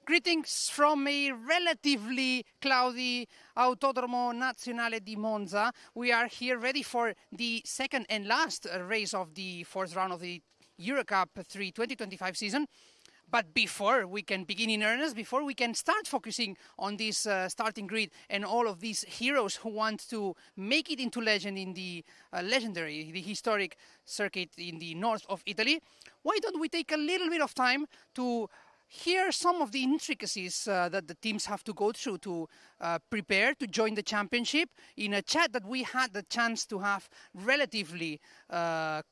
Greetings from a relatively cloudy Autodromo Nazionale di Monza. We are here ready for the second and last race of the fourth round of the EUROCUP-3 2025 season. But before we can begin in earnest, before we can start focusing on this starting grid and all of these heroes who want to make it into legend in the the historic circuit in the north of Italy, why don't we take a little bit of time to hear some of the intricacies that the teams have to go through to prepare to join the championship in a chat that we had the chance to have relatively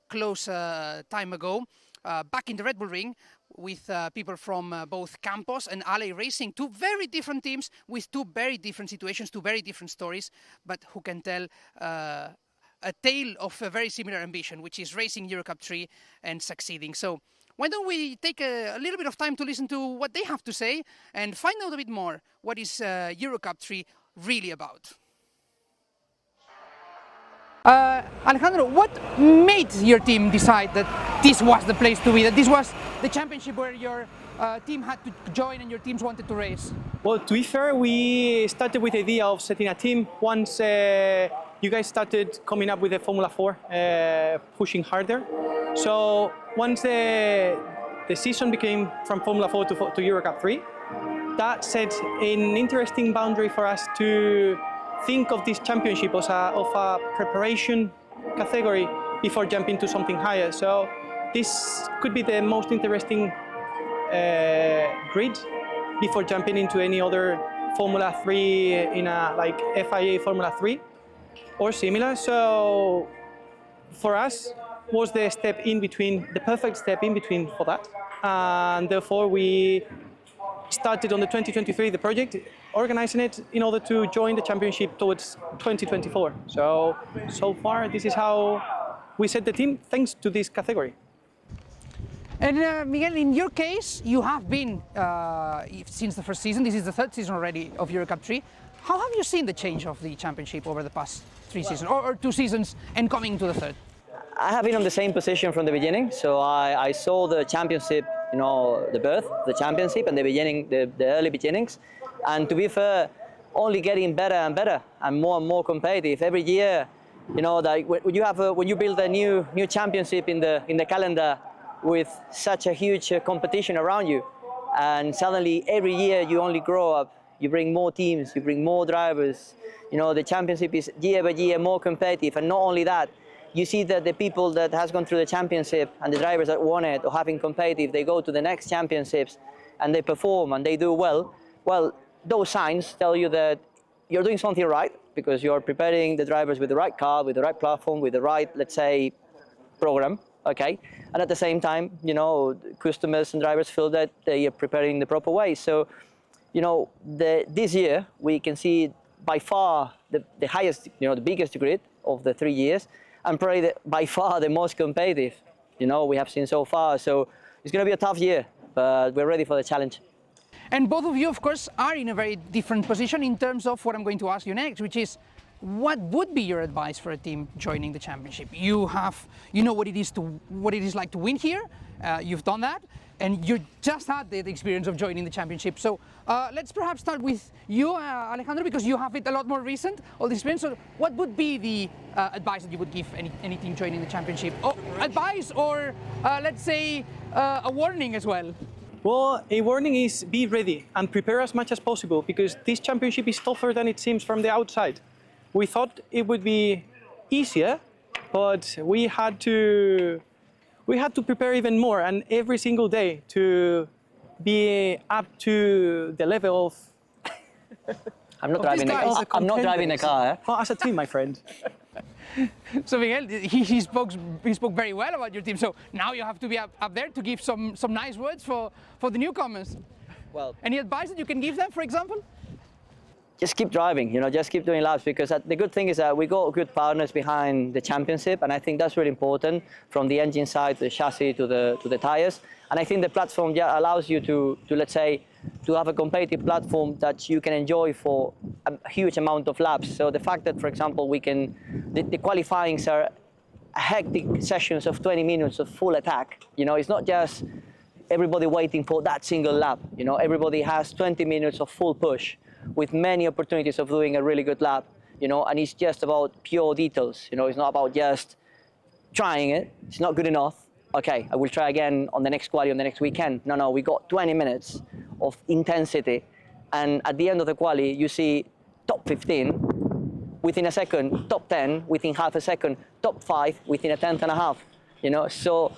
close time ago back in the Red Bull Ring with people from both Campos and Ale Racing, two very different teams with two very different situations, two very different stories, but who can tell a tale of a very similar ambition, which is racing EUROCUP-3 and succeeding. So why don't we take a little bit of time to listen to what they have to say and find out a bit more what is EUROCUP-3 really about. Alejandro, what made your team decide that this was the place to be, that this was the championship where your team had to join and your teams wanted to race? Well, to be fair, we started with the idea of setting a team once you guys started coming up with the Formula 4, pushing harder. So once the season became from Formula 4 to EUROCUP-3, that set an interesting boundary for us to think of this championship as of a preparation category before jumping to something higher. So this could be the most interesting grid before jumping into any other Formula 3 in a like FIA Formula 3 or similar. So for us was the step in between, the perfect step in between for that. And therefore we started on the 2023, the project, organizing it in order to join the championship towards 2024. So far, this is how we set the team, thanks to this category. And Miguel, in your case, you have been, since the first season, this is the third season already of EUROCUP-3. How have you seen the change of the championship over the past three seasons, or two seasons, and coming to the third? I have been on the same position from the beginning, so I saw the championship, you know, the birth, the championship, and the beginning, the early beginnings. And to be fair, only getting better and better, and more competitive every year. You know, that when you build a new championship in the calendar with such a huge competition around you, and suddenly every year you only grow up. You bring more teams, you bring more drivers. You know, the championship is year by year more competitive, and not only that. You see that the people that has gone through the championship and the drivers that won it or have been competitive, they go to the next championships and they perform and they do well. Well, those signs tell you that you're doing something right because you're preparing the drivers with the right car, with the right platform, with the right, let's say, program, okay? And at the same time, you know, customers and drivers feel that they are preparing the proper way. So, you know, this year we can see by far the highest, you know, the biggest grid of the 3 years, and probably by far the most competitive, you know, we have seen so far. So it's going to be a tough year, but we're ready for the challenge. And both of you, of course, are in a very different position in terms of what I'm going to ask you next, which is, what would be your advice for a team joining the championship? You know what it is like to win here. You've done that, and you just had the experience of joining the championship. So let's perhaps start with you, Alejandro, because you have it a lot more recent, all this experience. So what would be the advice that you would give any team joining the championship? Oh, advice, or let's say a warning as well? Well, a warning is be ready and prepare as much as possible because this championship is tougher than it seems from the outside. We thought it would be easier, but we had to prepare even more and every single day to be up to the level of... I'm not driving a car. Eh? Oh, as a team, my friend. So Miguel, he spoke very well about your team. So now you have to be up there to give some nice words for the newcomers. Well, any advice that you can give them, for example? Just keep driving, you know, just keep doing laps, because the good thing is that we got good partners behind the championship, and I think that's really important, from the engine side to the chassis to the tires. And I think the platform allows you to let's say, to have a competitive platform that you can enjoy for a huge amount of laps. So the fact that, for example, the qualifyings are hectic sessions of 20 minutes of full attack. You know, it's not just everybody waiting for that single lap. You know, everybody has 20 minutes of full push with many opportunities of doing a really good lap, you know, and it's just about pure details. You know, it's not about just trying it. It's not good enough. Okay, I will try again on the next quali, on the next weekend. No, we got 20 minutes of intensity. And at the end of the quali, you see top 15 within a second, top 10 within half a second, top 5 within a tenth and a half, you know. So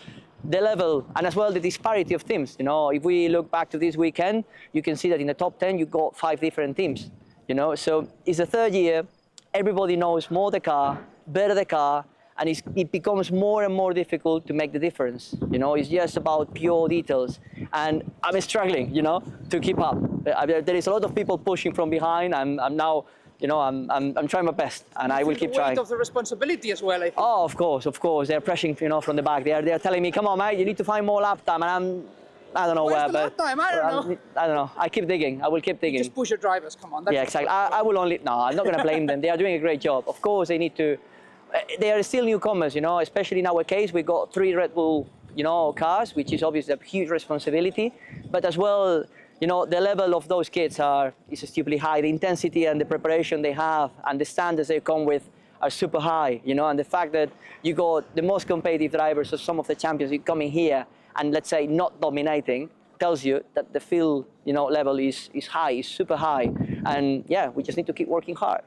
the level, and as well the disparity of teams, you know, if we look back to this weekend, you can see that in the top 10, you got 5 different teams, you know. So it's the third year, everybody knows more the car, better the car, and it becomes more and more difficult to make the difference. You know, it's just about pure details. And I'm struggling, you know, to keep up. There is a lot of people pushing from behind. I'm now, you know, I'm trying my best, and I will keep trying. The weight of the responsibility as well, I think. Oh, of course. They're pressuring, you know, from the back. They're telling me, come on, mate, you need to find more lap time, and I don't know where, but I don't know. I keep digging. I will keep digging. You just push your drivers. Come on. Yeah, exactly. I will only. No, I'm not going to blame them. They are doing a great job. Of course, they need to. They are still newcomers, you know, especially in our case, we got 3 Red Bull, you know, cars, which is obviously a huge responsibility. But as well, you know, the level of those kids is stupidly high. The intensity and the preparation they have and the standards they come with are super high, you know, and the fact that you got the most competitive drivers of some of the champions coming here and, let's say, not dominating, tells you that the field, you know, level is high, is super high. And yeah, we just need to keep working hard.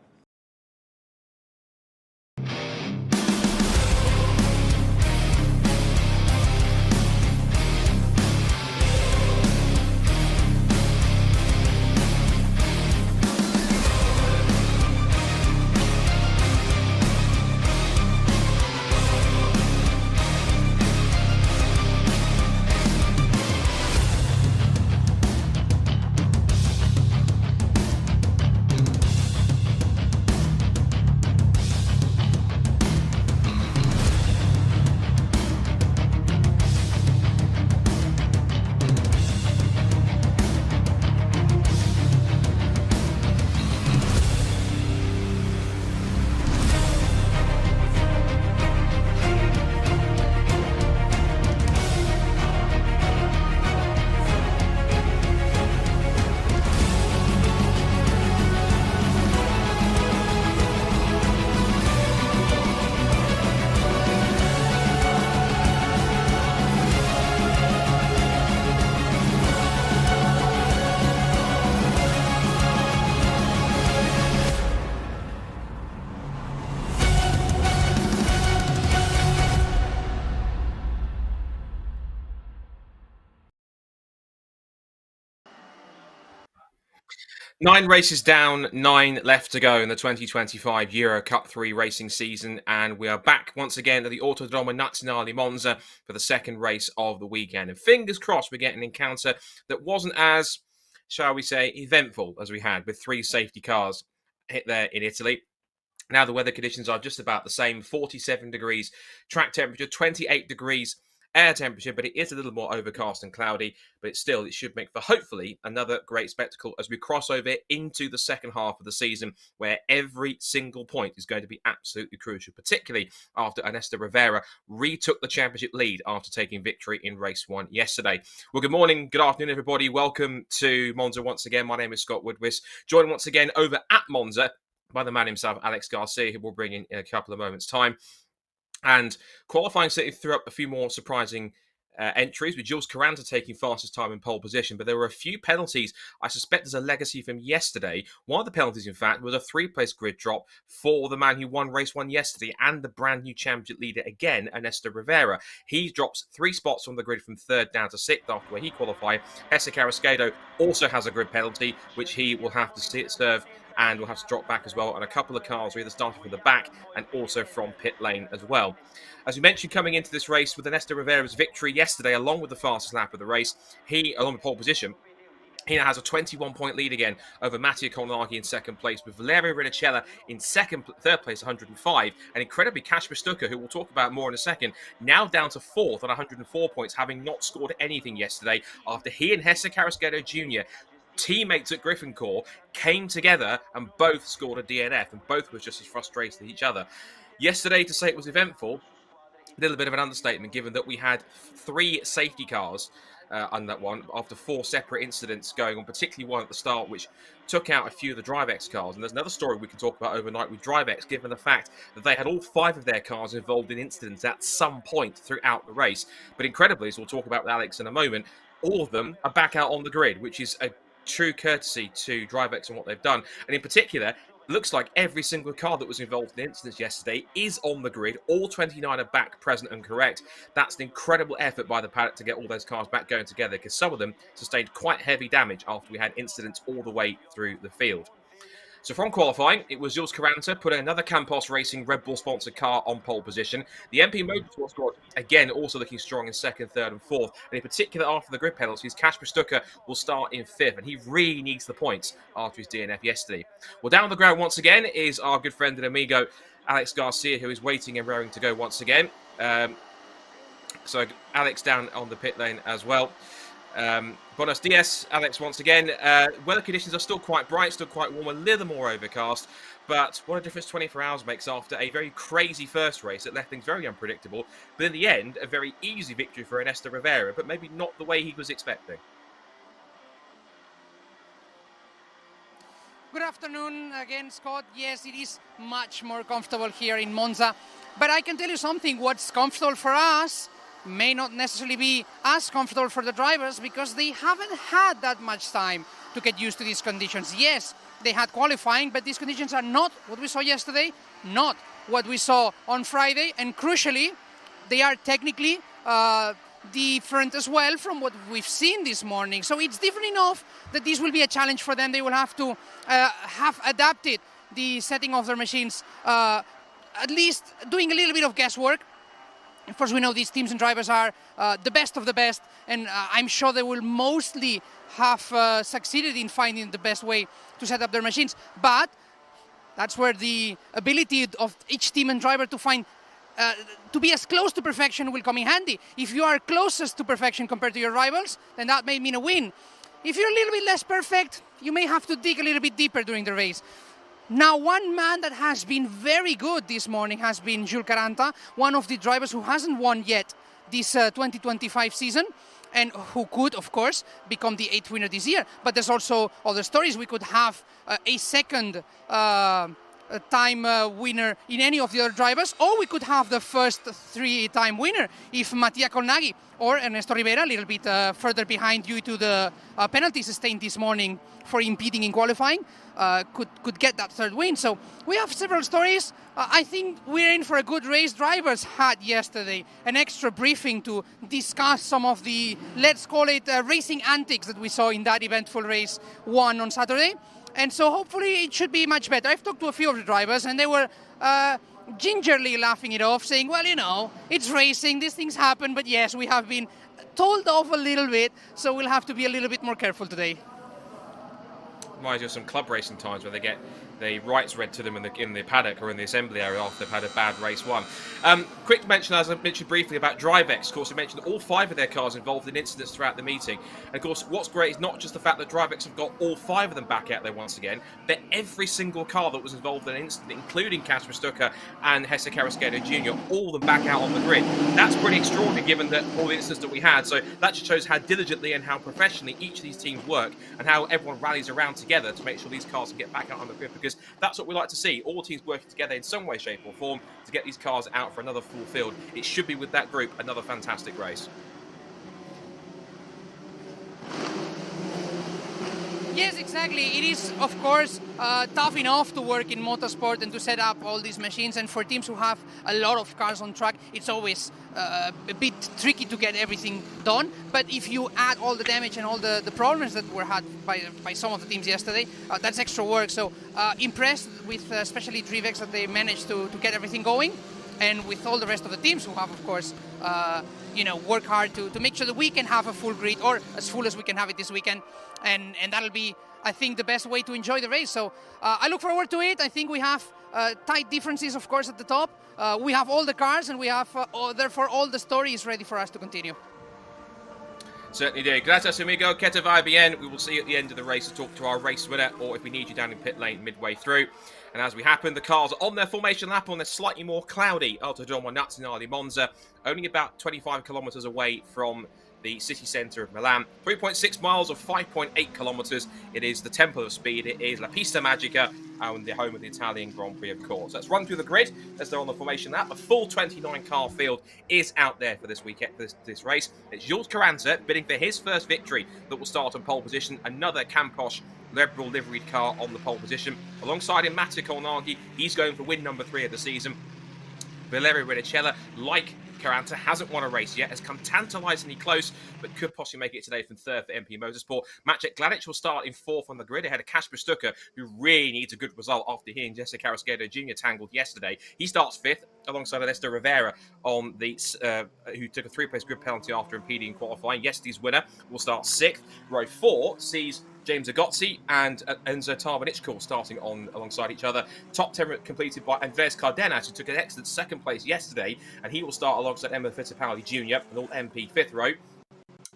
Nine races down, 9 left to go in the 2025 EUROCUP-3 racing season, and we are back once again at the Autodromo Nazionale Monza for the second race of the weekend. And fingers crossed we get an encounter that wasn't as, shall we say, eventful as we had with 3 safety cars hit there in Italy. Now the weather conditions are just about the same, 47 degrees track temperature, 28 degrees air temperature, but it is a little more overcast and cloudy, but it should make for hopefully another great spectacle as we cross over into the second half of the season, where every single point is going to be absolutely crucial, particularly after Ernesto Rivera retook the championship lead after taking victory in race 1 yesterday. Well, good morning, good afternoon, everybody. Welcome to Monza once again. My name is Scott Woodwis, joined once again over at Monza by the man himself, Alex Garcia, who we'll bring in a couple of moments' time. And qualifying city threw up a few more surprising entries, with Jules Carranza taking fastest time in pole position. But there were a few penalties. I suspect there's a legacy from yesterday. One of the penalties, in fact, was a 3-place grid drop for the man who won race 1 yesterday and the brand new championship leader again, Ernesto Rivera. He drops 3 spots from the grid from 3rd down to 6th after where he qualified. Jesse Carrasquedo also has a grid penalty, which he will have to serve, and will have to drop back as well. And a couple of cars are either starting from the back and also from pit lane as well. As we mentioned, coming into this race with Ernesto Rivera's victory yesterday, along with the fastest lap of the race, along with pole position, he now has a 21-point lead again over Mattia Colnaghi in 2nd place, with Valerio Rinicella in 3rd place, 105, and incredibly Kacper Stucker, who we'll talk about more in a second, now down to 4th on 104 points, having not scored anything yesterday after he and Jesse Carrasquedo Jr., teammates at Griffincourt, came together and both scored a DNF, and both were just as frustrated as each other. Yesterday, to say it was eventful, a little bit of an understatement, given that we had 3 safety cars on that one after 4 separate incidents going on, particularly one at the start, which took out a few of the DriveX cars. And there's another story we can talk about overnight with DriveX, given the fact that they had all 5 of their cars involved in incidents at some point throughout the race. But incredibly, as we'll talk about with Alex in a moment, all of them are back out on the grid, which is a true courtesy to DriveX and what they've done. And in particular, looks like every single car that was involved in the incidents yesterday is on the grid. All 29 are back, present and correct. That's an incredible effort by the paddock to get all those cars back going together, because some of them sustained quite heavy damage after we had incidents all the way through the field. So from qualifying, it was Jules Caranta putting another Campos Racing Red Bull-sponsored car on pole position. The MP Motorsport squad, again, also looking strong in second, third and fourth. And in particular, after the grid penalties, Kasper Stucker will start in fifth. And he really needs the points after his DNF yesterday. Well, down on the ground once again is our good friend and amigo, Alex Garcia, who is waiting and raring to go once again. So Alex down on the pit lane as well. Buenos dias, Alex, once again. Weather conditions are still quite bright, still quite warm, a little more overcast, but what a difference 24 hours makes after a very crazy first race that left things very unpredictable, but in the end, a very easy victory for Ernesto Rivera, but maybe not the way he was expecting. Good afternoon again, Scott. Yes, it is much more comfortable here in Monza, but I can tell you something, what's comfortable for us may not necessarily be as comfortable for the drivers, because they haven't had that much time to get used to these conditions. Yes, they had qualifying, but these conditions are not what we saw yesterday, not what we saw on Friday, and crucially, they are technically different as well from what we've seen this morning. So it's different enough that this will be a challenge for them. They will have to have adapted the setting of their machines, at least doing a little bit of guesswork. Of course, we know these teams and drivers are the best of the best, and I'm sure they will mostly have succeeded in finding the best way to set up their machines. But that's where the ability of each team and driver to find, to be as close to perfection will come in handy. If you are closest to perfection compared to your rivals, then that may mean a win. If you're a little bit less perfect, you may have to dig a little bit deeper during the race. Now, one man that has been very good this morning has been Jules Caranta, one of the drivers who hasn't won yet this 2025 season, and who could, of course, become the 8th winner this year. But there's also other stories. We could have a second time winner in any of the other drivers, or we could have the first 3-time winner if Mattia Colnaghi or Ernesto Rivera, a little bit further behind due to the penalties sustained this morning for impeding in qualifying, could get that 3rd win. So we have several stories. I think we're in for a good race. Drivers had yesterday an extra briefing to discuss some of the, let's call it, racing antics that we saw in that eventful race 1 on Saturday. And so hopefully it should be much better. I've talked to a few of the drivers, and they were gingerly laughing it off, saying, well, you know, it's racing, these things happen, but yes, we have been told off a little bit, so we'll have to be a little bit more careful today. Reminds you of some club racing times where they get the rights read to them in the paddock or in the assembly area after they've had a bad race 1. Quick mention, as I mentioned briefly, about DriveX. Of course, we mentioned all 5 of their cars involved in incidents throughout the meeting. And of course, what's great is not just the fact that DriveX have got all 5 of them back out there once again, but every single car that was involved in an incident, including Kasper Stucker and Jesse Carrasquedo Jr., all of them back out on the grid. That's pretty extraordinary given that all the incidents that we had. So that just shows how diligently and how professionally each of these teams work, and how everyone rallies around together to make sure these cars can get back out on the grid, because that's what we like to see, all teams working together in some way, shape or form to get these cars out for another full field. It should be, with that group, another fantastic race. Yes, exactly. It is, of course, tough enough to work in motorsport and to set up all these machines. And for teams who have a lot of cars on track, it's always a bit tricky to get everything done. But if you add all the damage and all the problems that were had by some of the teams yesterday, that's extra work. So impressed with especially DriveX that they managed to get everything going. And with all the rest of the teams who have, of course, work hard to make sure that we can have a full grid, or as full as we can have it this weekend. And that'll be, I think, the best way to enjoy the race. So I look forward to it. I think we have tight differences, of course, at the top. We have all the cars, and we have, therefore, all the stories ready for us to continue. Certainly do. Gracias, amigo. Que te vaya bien. We will see you at the end of the race to talk to our race winner, or if we need you down in pit lane midway through. And as we happen, the cars are on their formation lap on their slightly more cloudy Autodromo Nazionale Monza, only about 25 kilometres away from the city centre of Milan. 3.6 miles or 5.8 kilometres. It is the temple of speed. It is La Pista Magica, and the home of the Italian Grand Prix, of course. Let's run through the grid as they're on the formation lap. The full 29-car field is out there for this weekend, for this race. It's Jules Carranza bidding for his first victory that will start on pole position. Another Campos Red Bull liveried car on the pole position. Alongside him, Mattia Colnaghi. He's going for win number 3 of the season. Valerio Rinicella, like Carranza, hasn't won a race yet, has come tantalisingly close, but could possibly make it today from 3rd for MP Motorsport. Maciej Gladic will start in 4th on the grid ahead of Kasper Stucker, who really needs a good result after he and Jesse Carrasquedo Jr. tangled yesterday. He starts 5th alongside Ernesto Rivera on the who took a 3-place grid penalty after impeding qualifying. Yesterday's winner will start 6th. Row 4 sees James Agozzi and Enzo Tarvanichkul starting on alongside each other. Top 10 completed by Andreas Cardenas, who took an excellent 2nd place yesterday, and he will start alongside Emma Fittipaldi Jr. and all MP 5th row.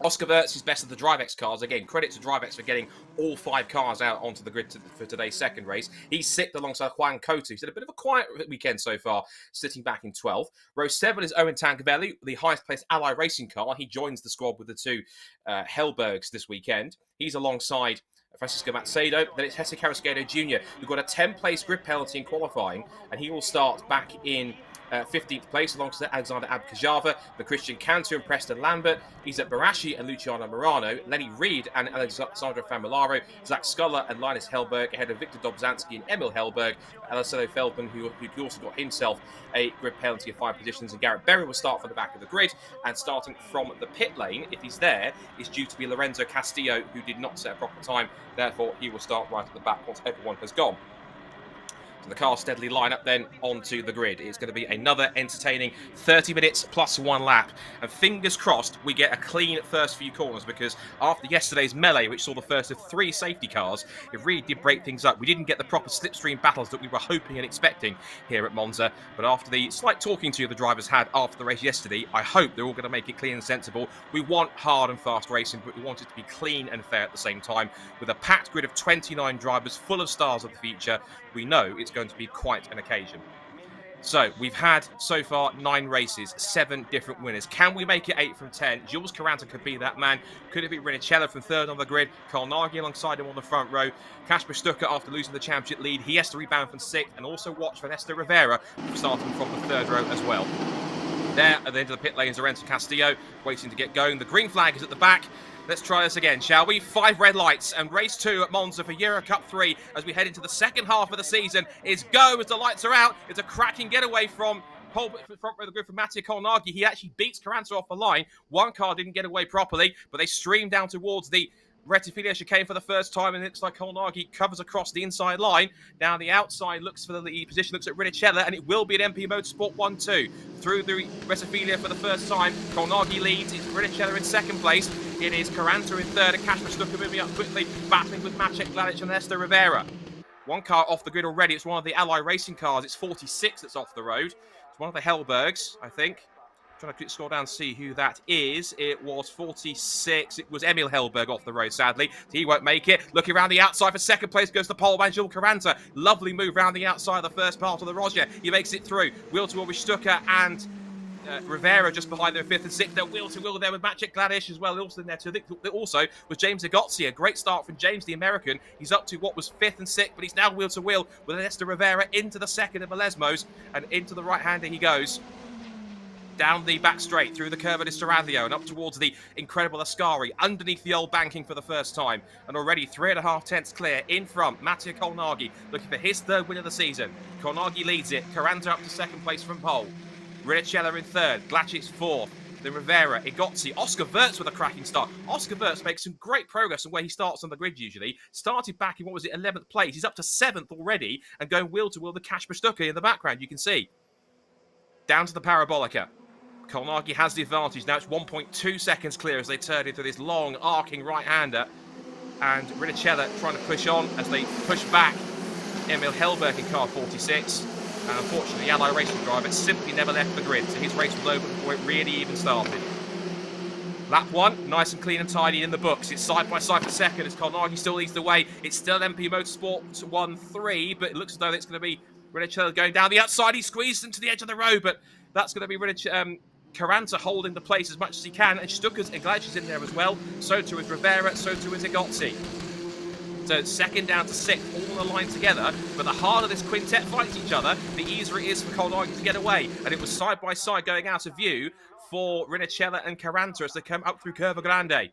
Oscar Wirtz is best of the DriveX cars. Again, credit to DriveX for getting all 5 cars out onto the grid for today's 2nd race. He's 6th alongside Juan Cotu. He's had a bit of a quiet weekend so far, sitting back in 12th. Row 7 is Owen Tankervelli, the highest placed Ally Racing car. He joins the squad with the 2 Hellbergs this weekend. He's alongside Francisco Macedo. Then it's Jesse Carrasquedo Jr., who got a 10-place grid penalty in qualifying, and he will start back in 15th place alongside Alexander Abkajava, the Christian Cantor and Preston Lambert, Isaac Barashi and Luciano Morano, Lenny Reed and Alessandro Famolaro, Zach Sculler and Linus Hellberg ahead of Victor Dobzhansky and Emil Hellberg, Alessandro Feldman, who also got himself a grid penalty of 5 positions, and Garrett Berry will start from the back of the grid, and starting from the pit lane, if he's there, is due to be Lorenzo Castillo, who did not set a proper time, therefore he will start right at the back once everyone has gone. So the cars steadily line up then onto the grid. It's going to be another entertaining 30 minutes plus 1 lap. And fingers crossed we get a clean first few corners, because after yesterday's melee, which saw the first of 3 safety cars, it really did break things up. We didn't get the proper slipstream battles that we were hoping and expecting here at Monza. But after the slight talking to the drivers had after the race yesterday, I hope they're all going to make it clean and sensible. We want hard and fast racing, but we want it to be clean and fair at the same time. With a packed grid of 29 drivers full of stars of the future, we know it's going to be quite an occasion. So we've had so far 9 races, 7 different winners. Can we make it 8 from 10? Jules Carranza could be that man. Could it be Rinicella from 3rd on the grid? Colnaghi alongside him on the front row. Kasper Stucker, after losing the championship lead, he has to rebound from 6th, and also watch for Ernesto Rivera starting from the 3rd row as well. There at the end of the pit lane is Lorenzo Castillo waiting to get going. The green flag is at the back. Let's try this again, shall we? 5 red lights, and race 2 at Monza for EUROCUP-3 as we head into the 2nd half of the season is go as the lights are out. It's a cracking getaway from front row of the grid from Mattia Colnaghi. He actually beats Carranza off the line. One car didn't get away properly, but they stream down towards the Rettifilia chicane for the first time, and it looks like Colnaghi covers across the inside line. Down the outside, looks for the lead position, looks at Rinicella, and it will be an MP Motorsport 1-2. Through the Rettifilia for the first time, Colnaghi leads. It's Rinicella in 2nd place. It is Carranza in 3rd, and Kasper Stucker moving up quickly, battling with Maciej Gladic and Ernesto Rivera. One car off the grid already. It's one of the Ally Racing cars. It's 46 that's off the road. It's one of the Hellbergs, I think. Trying to scroll down and see who that is. It was 46. It was Emil Hellberg off the road, sadly. He won't make it. Looking around the outside for 2nd place goes the pole man, Jules Carranza. Lovely move around the outside of the first part of the Roger. He makes it through. Wheel to wheel with Stucker and Rivera just behind them, 5th and 6th. They're wheel to wheel there with Maciej Gladic as well. Also in there too. Also was James Agozzi. A great start from James, the American. He's up to what was 5th and 6th, but he's now wheel to wheel with Ernesto Rivera into the 2nd of Malesmos, and into the right-hander he goes. Down the back straight, through the curve of Istradlio, and up towards the incredible Ascari, underneath the old banking for the first time. And already 3.5 tenths clear in front. Mattia Colnaghi looking for his 3rd win of the season. Colnaghi leads it. Carranza up to 2nd place from pole. Rinicella in 3rd. Gladic 4th. Then Rivera, Igozzi, Oscar Wirtz with a cracking start. Oscar Wirtz makes some great progress on where he starts on the grid usually. Started back in, 11th place. He's up to 7th already and going wheel to wheel with Kasper Stucker in the background, you can see. Down to the Parabolica. Colnaghi has the advantage. Now it's 1.2 seconds clear as they turn into this long, arcing right-hander. And Rinicella trying to push on as they push back Emil Hellberg in car 46. And unfortunately, the Ally Racing driver simply never left the grid, so his race was over before it really even started. Lap 1, nice and clean and tidy in the books. It's side by side for 2nd as Colnaghi still leads the way. It's still MP Motorsport 1-3, but it looks as though it's going to be Rinicella going down the outside. He squeezed into the edge of the road, but that's going to be Carranza holding the place as much as he can, and Stucker's and Gladys is in there as well. So too is Rivera, so too is Igozzi. So second down to sixth, all aligned together. But the harder this quintet fights each other, the easier it is for Colnaghi to get away. And it was side by side going out of view for Rinicella and Carranza as they come up through Curva Grande.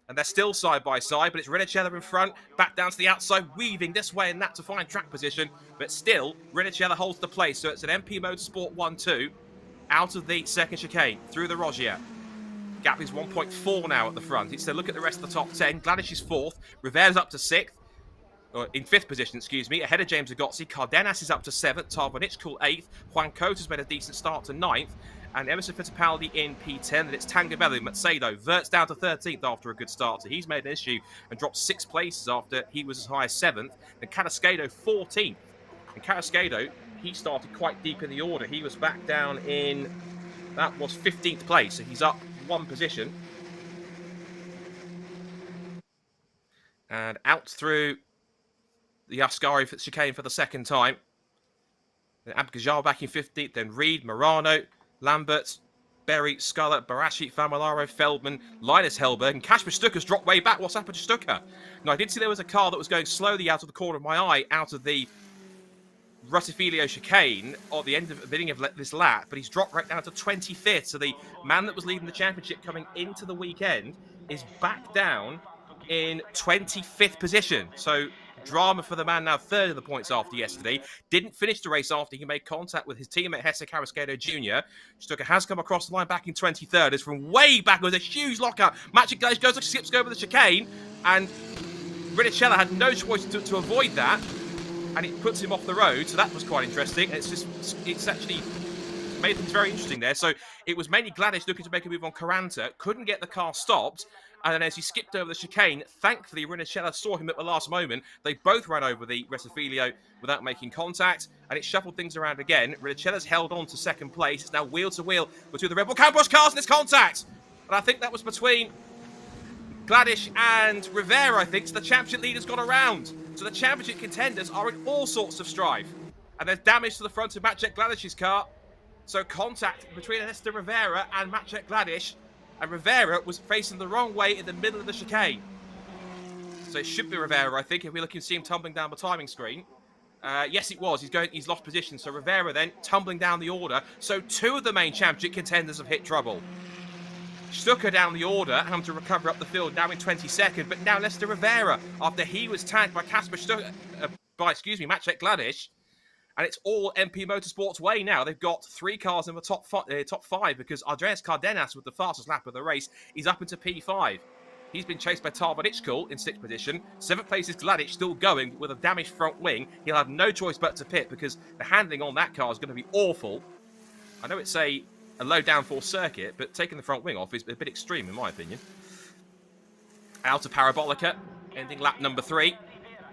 And they're still side by side, but it's Rinicella in front, back down to the outside, weaving this way and that to find track position. But still, Rinicella holds the place. So it's an MP Motorsport 1-2 out of the second chicane through the Roggia. Gap is 1.4 now at the front. It's to look at the rest of the top 10. Gladish is fourth. Rivera's up to sixth. Or in fifth position, excuse me, ahead of James Igozzi. Cardenas is up to seventh. Tarvanichkul eighth. Juan Cota's made a decent start to ninth. And Emerson Fittipaldi in P10. And it's Tangavellu, Macedo. Vert's down to 13th after a good start. So he's made an issue and dropped 6 places after he was as high as 7th. And Carrasquedo 14th. And Carrasquedo, he started quite deep in the order. He was back down in, that was 15th place. So he's up 1 position. And out through the Ascari chicane for the second time. Then Abgajar back in 15th. Then Reed, Morano, Lambert, Berry, Scarlett, Barashi, Famolaro, Feldman, Linus Hellberg, and Kasper Stucker's dropped way back. What's happened to Stucker? Now, I did see there was a car that was going slowly out of the corner of my eye, out of the Rosifilio chicane at the end of the beginning of this lap, but he's dropped right down to 25th. So the man that was leading the championship coming into the weekend is back down in 25th position. So drama for the man now third in the points after yesterday. Didn't finish the race after he made contact with his teammate Hesse Carrasquedo Jr. Stucker has come across the line back in 23rd. It's from way back. It was a huge lockout. Magic Glaze goes, skips over the chicane, and Rinicella had no choice to avoid that, and it puts him off the road. So that was quite interesting. And it's actually made things very interesting there. So it was mainly Gladys looking to make a move on Carranza, couldn't get the car stopped. And then as he skipped over the chicane, thankfully Rinicella saw him at the last moment. They both ran over the Rosifilio without making contact, and it shuffled things around again. Rinicella's held on to second place. It's now wheel to wheel between the Red Bull Campos cars, and it's contact. And I think that was between Gladys and Rivera, I think. So the championship leaders got around. So the championship contenders are in all sorts of strife. And there's damage to the front of Maciej Gladys's car. So contact between Ernesto Rivera and Maciej Gladys. And Rivera was facing the wrong way in the middle of the chicane. So it should be Rivera, I think, if we look and see him tumbling down the timing screen. Yes, it was. He's lost position. So Rivera then tumbling down the order. So 2 of the main championship contenders have hit trouble. Stucker down the order, having to recover up the field, now in 22nd. But now Lester Rivera, after he was tagged by Kasper Stucker, Maciej Gladys. And it's all MP Motorsport's way now. They've got 3 cars in the top 5 because Andreas Cardenas, with the fastest lap of the race, is up into P5. He's been chased by Tarvanichkul in 6th position. 7th place is Gladys, still going with a damaged front wing. He'll have no choice but to pit because the handling on that car is going to be awful. I know it's a low downforce circuit, but taking the front wing off is a bit extreme in my opinion. Out of Parabolica, ending lap number 3.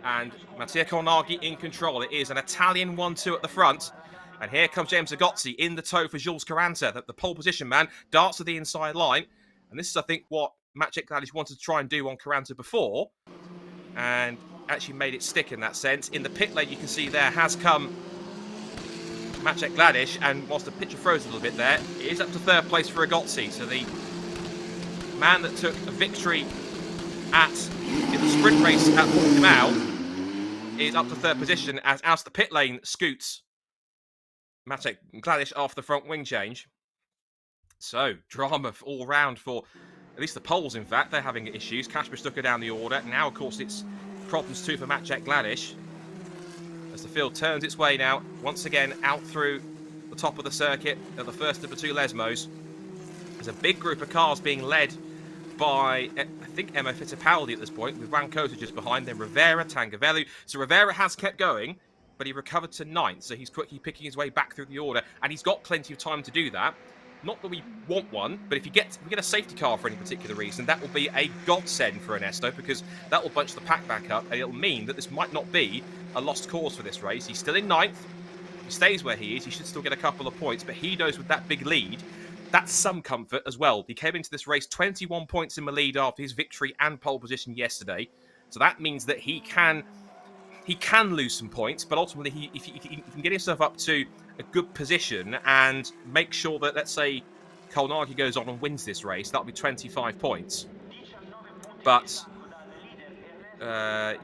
And Mattia Colnaghi in control. It is an Italian 1-2 at the front. And here comes James Igozzi in the tow for Jules Carranza. The pole position man darts to the inside line. And this is, I think, what Maciej Gladys wanted to try and do on Carranza before. And actually made it stick in that sense. In the pit lane, you can see there has come Maciej Gladys. And whilst the picture froze a little bit there, it is up to 3rd place for Igozzi. So the man that took a victory in the sprint race at Portimao is up to 3rd position as out of the pit lane scoots Maciej Gladys off the front wing change. So, drama all round for at least the Poles, in fact. They're having issues. Kasper Stucker down the order. Now, of course, it's problems too for Maciej Gladys as the field turns its way now, once again, out through the top of the circuit at the first of the 2 Lesmos. There's a big group of cars being led by, I think, Emma Fittipaldi at this point, with Juan Cota just behind, then Rivera, Tangavellu. So Rivera has kept going, but he recovered to 9th, so he's quickly picking his way back through the order, and he's got plenty of time to do that. Not that we want one, but if we get a safety car for any particular reason, that will be a godsend for Ernesto, because that will bunch the pack back up, and it'll mean that this might not be a lost cause for this race. He's still in 9th. If he stays where he is, he should still get a couple of points, but he knows with that big lead, that's some comfort as well. He came into this race 21 points in the lead after his victory and pole position yesterday. So that means that he can lose some points, but ultimately if he can get himself up to a good position and make sure that, let's say, Kolnagi goes on and wins this race, that'll be 25 points. But,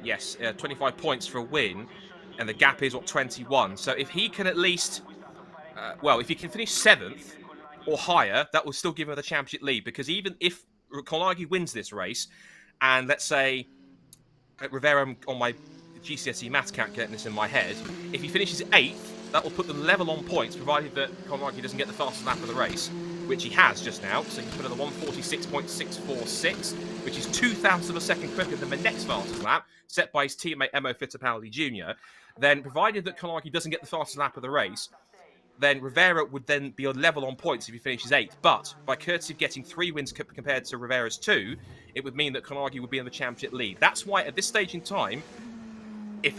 yes, 25 points for a win, and the gap is, what, 21. So if he can at least, if he can finish 7th or higher, that will still give him the championship lead, because even if Kolnagi wins this race, and let's say, Rivera, on my GCSE maths calculating this in my head, if he finishes 8th, that will put them level on points, provided that Kolnagi doesn't get the fastest lap of the race, which he has just now. So he's put in the 146.646, which is 2,000 of a second quicker than the next fastest lap, set by his teammate Emo Fittipaldi Jr. Then, provided that Kolnagi doesn't get the fastest lap of the race, then Rivera would then be on level on points if he finishes 8th. But by courtesy of getting 3 wins compared to Rivera's 2, it would mean that Kolnagi would be in the championship lead. That's why at this stage in time, if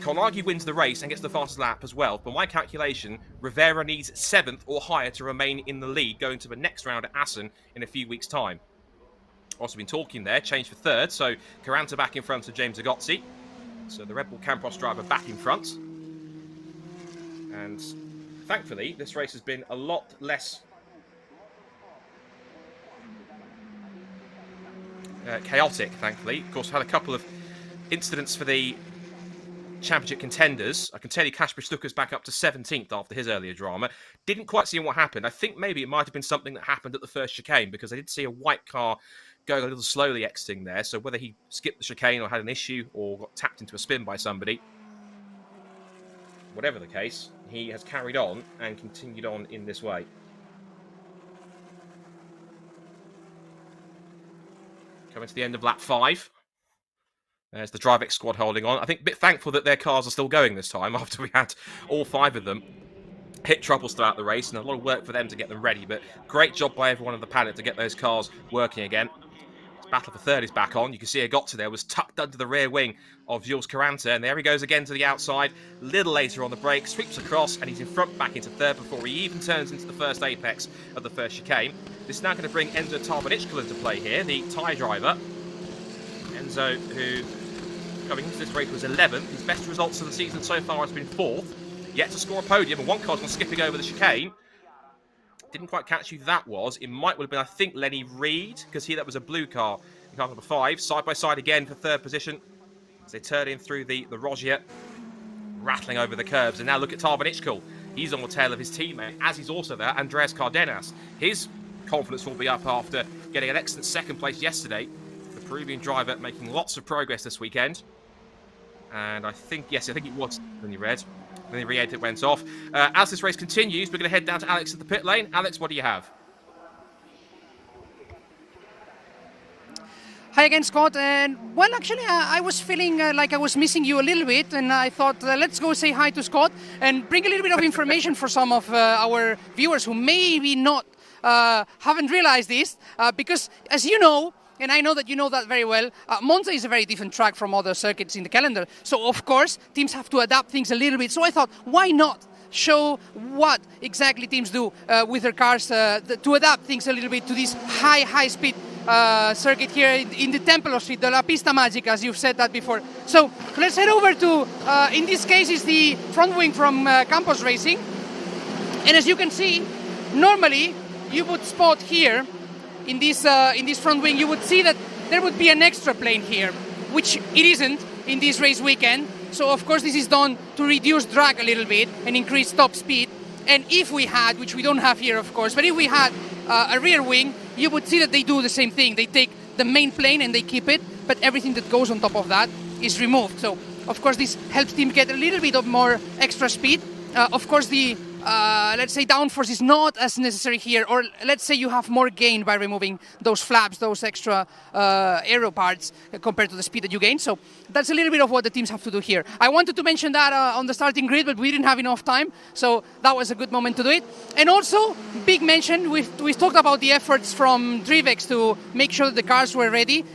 Kolnagi wins the race and gets the fastest lap as well, by my calculation, Rivera needs 7th or higher to remain in the lead going to the next round at Assen in a few weeks' time. Also been talking there, change for 3rd, so Caranta back in front of James Agozzi. So the Red Bull Campos driver back in front. And thankfully, this race has been a lot less chaotic, thankfully. Of course, had a couple of incidents for the championship contenders. I can tell you Kasper Stucker's back up to 17th after his earlier drama. Didn't quite see what happened. I think maybe it might have been something that happened at the first chicane, because I did see a white car going a little slowly exiting there. So whether he skipped the chicane or had an issue or got tapped into a spin by somebody, whatever the case, he has carried on and continued on in this way. Coming to the end of lap 5. There's the DriveX squad holding on. I think a bit thankful that their cars are still going this time after we had all 5 of them hit troubles throughout the race, and a lot of work for them to get them ready. But great job by everyone in the paddock to get those cars working again. This battle for 3rd is back on. You can see Agozzi there was tucked under the rear wing of Jules Caranta, and there he goes again to the outside. A little later on the brake, sweeps across, and he's in front back into 3rd before he even turns into the first apex of the first chicane. This is now going to bring Enzo Tarbanichkul into play here, the Thai driver. Enzo, who coming into this race was 11th. His best results of the season so far has been 4th. Yet to score a podium, and one car's gone skipping over the chicane. Didn't quite catch who that was. It might well have been, I think, Lenny Reed, because that was a blue car. Car number 5, side by side again for 3rd position. As they turn in through the Rogier, rattling over the curbs. And now look at Tarbanichkul. He's on the tail of his teammate, as he's also there, Andreas Cardenas. His confidence will be up after getting an excellent 2nd place yesterday. The Peruvian driver making lots of progress this weekend. And I think it was Lenny Reed. Lenny Reed that went off. As this race continues, we're going to head down to Alex at the pit lane. Alex, what do you have? Hi again, Scott. And well, actually, I was feeling like I was missing you a little bit, and I thought let's go say hi to Scott and bring a little bit of information for some of our viewers who maybe not haven't realized this, because as you know, and I know that you know that very well, Monza is a very different track from other circuits in the calendar. So, of course, teams have to adapt things a little bit. So I thought, why not show what exactly teams do with their cars to adapt things a little bit to this high-speed circuit here in the Templo Street, the La Pista Magica, as you've said that before. So let's head over to, in this case, is the front wing from Campos Racing. And as you can see, normally you would spot here, in this front wing, you would see that there would be an extra plane here, which it isn't in this race weekend. So of course this is done to reduce drag a little bit and increase top speed. And if we had, which we don't have here of course, but if we had a rear wing, you would see that they do the same thing. They take the main plane and they keep it, but everything that goes on top of that is removed. So of course this helps team get a little bit of more extra speed. Of course the let's say downforce is not as necessary here, or let's say you have more gain by removing those flaps, those extra aero parts compared to the speed that you gain. So that's a little bit of what the teams have to do here. I wanted to mention that on the starting grid, but we didn't have enough time, so that was a good moment to do it. And also, big mention, we've talked about the efforts from DriveX to make sure that the cars were ready.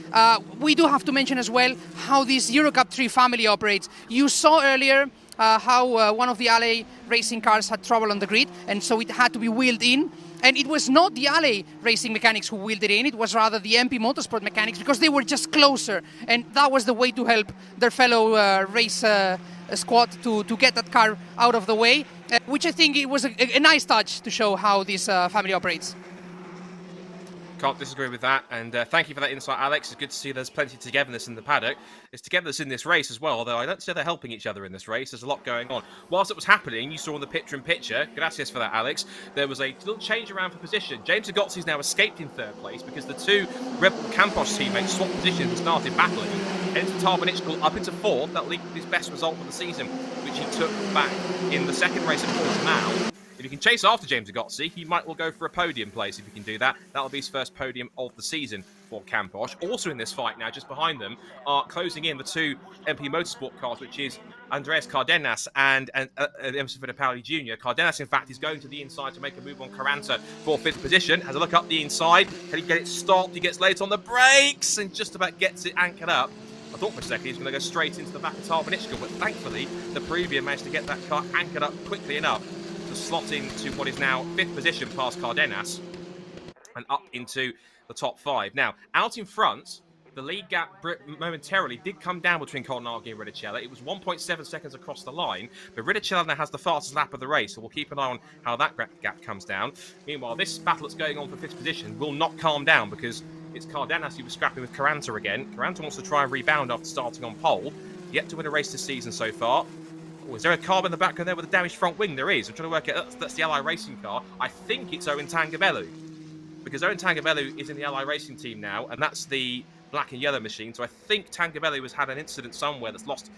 We do have to mention as well how this EUROCUP-3 family operates. You saw earlier how one of the LA racing cars had trouble on the grid, and so it had to be wheeled in. And it was not the LA racing mechanics who wheeled it in, it was rather the MP Motorsport mechanics, because they were just closer, and that was the way to help their fellow race squad to get that car out of the way. which I think it was a nice touch to show how this family operates. Can't disagree with that, and thank you for that insight, Alex. It's good to see there's plenty of togetherness in the paddock. There's togetherness in this race as well, although I don't see they're helping each other in this race. There's a lot going on. Whilst it was happening, you saw in the picture-in-picture, gracias for that, Alex, there was a little change around for position. James Agozzi's now escaped in third place because the two Red Bull Campos teammates swapped positions and started battling. Enter Tarvanichkul up into fourth. That leaked his best result of the season, which he took back in the second race at Monza now. If he can chase after James Agozzi, he might well go for a podium place if he can do that. That'll be his first podium of the season for Campos. Also in this fight now, just behind them, are closing in the two MP Motorsport cars, which is Andreas Cardenas and Emerson Fittipaldi Jr. Cardenas, in fact, is going to the inside to make a move on Caranta for fifth position. Has a look up the inside. Can he get it stopped? He gets late on the brakes and just about gets it anchored up. I thought for a second he was going to go straight into the back of Tarvanichkul, but thankfully the Peruvian managed to get that car anchored up quickly enough to slot into what is now fifth position past Cardenas and up into the top five. Now, out in front, the lead gap momentarily did come down between Colnaghi and Riccella. It was 1.7 seconds across the line, but Riccella now has the fastest lap of the race, so we'll keep an eye on how that gap comes down. Meanwhile, this battle that's going on for fifth position will not calm down because it's Cardenas who was scrapping with Caranta again. Caranta wants to try and rebound after starting on pole. Yet to win a race this season so far. Oh, is there a car in the background there with a damaged front wing? There is. I'm trying to work out. That's the Ally Racing car. I think it's Owen Tangabellu. Because Owen Tangabellu is in the Ally Racing team now, and that's the black and yellow machine. So I think Tangabellu has had an incident somewhere that's lost.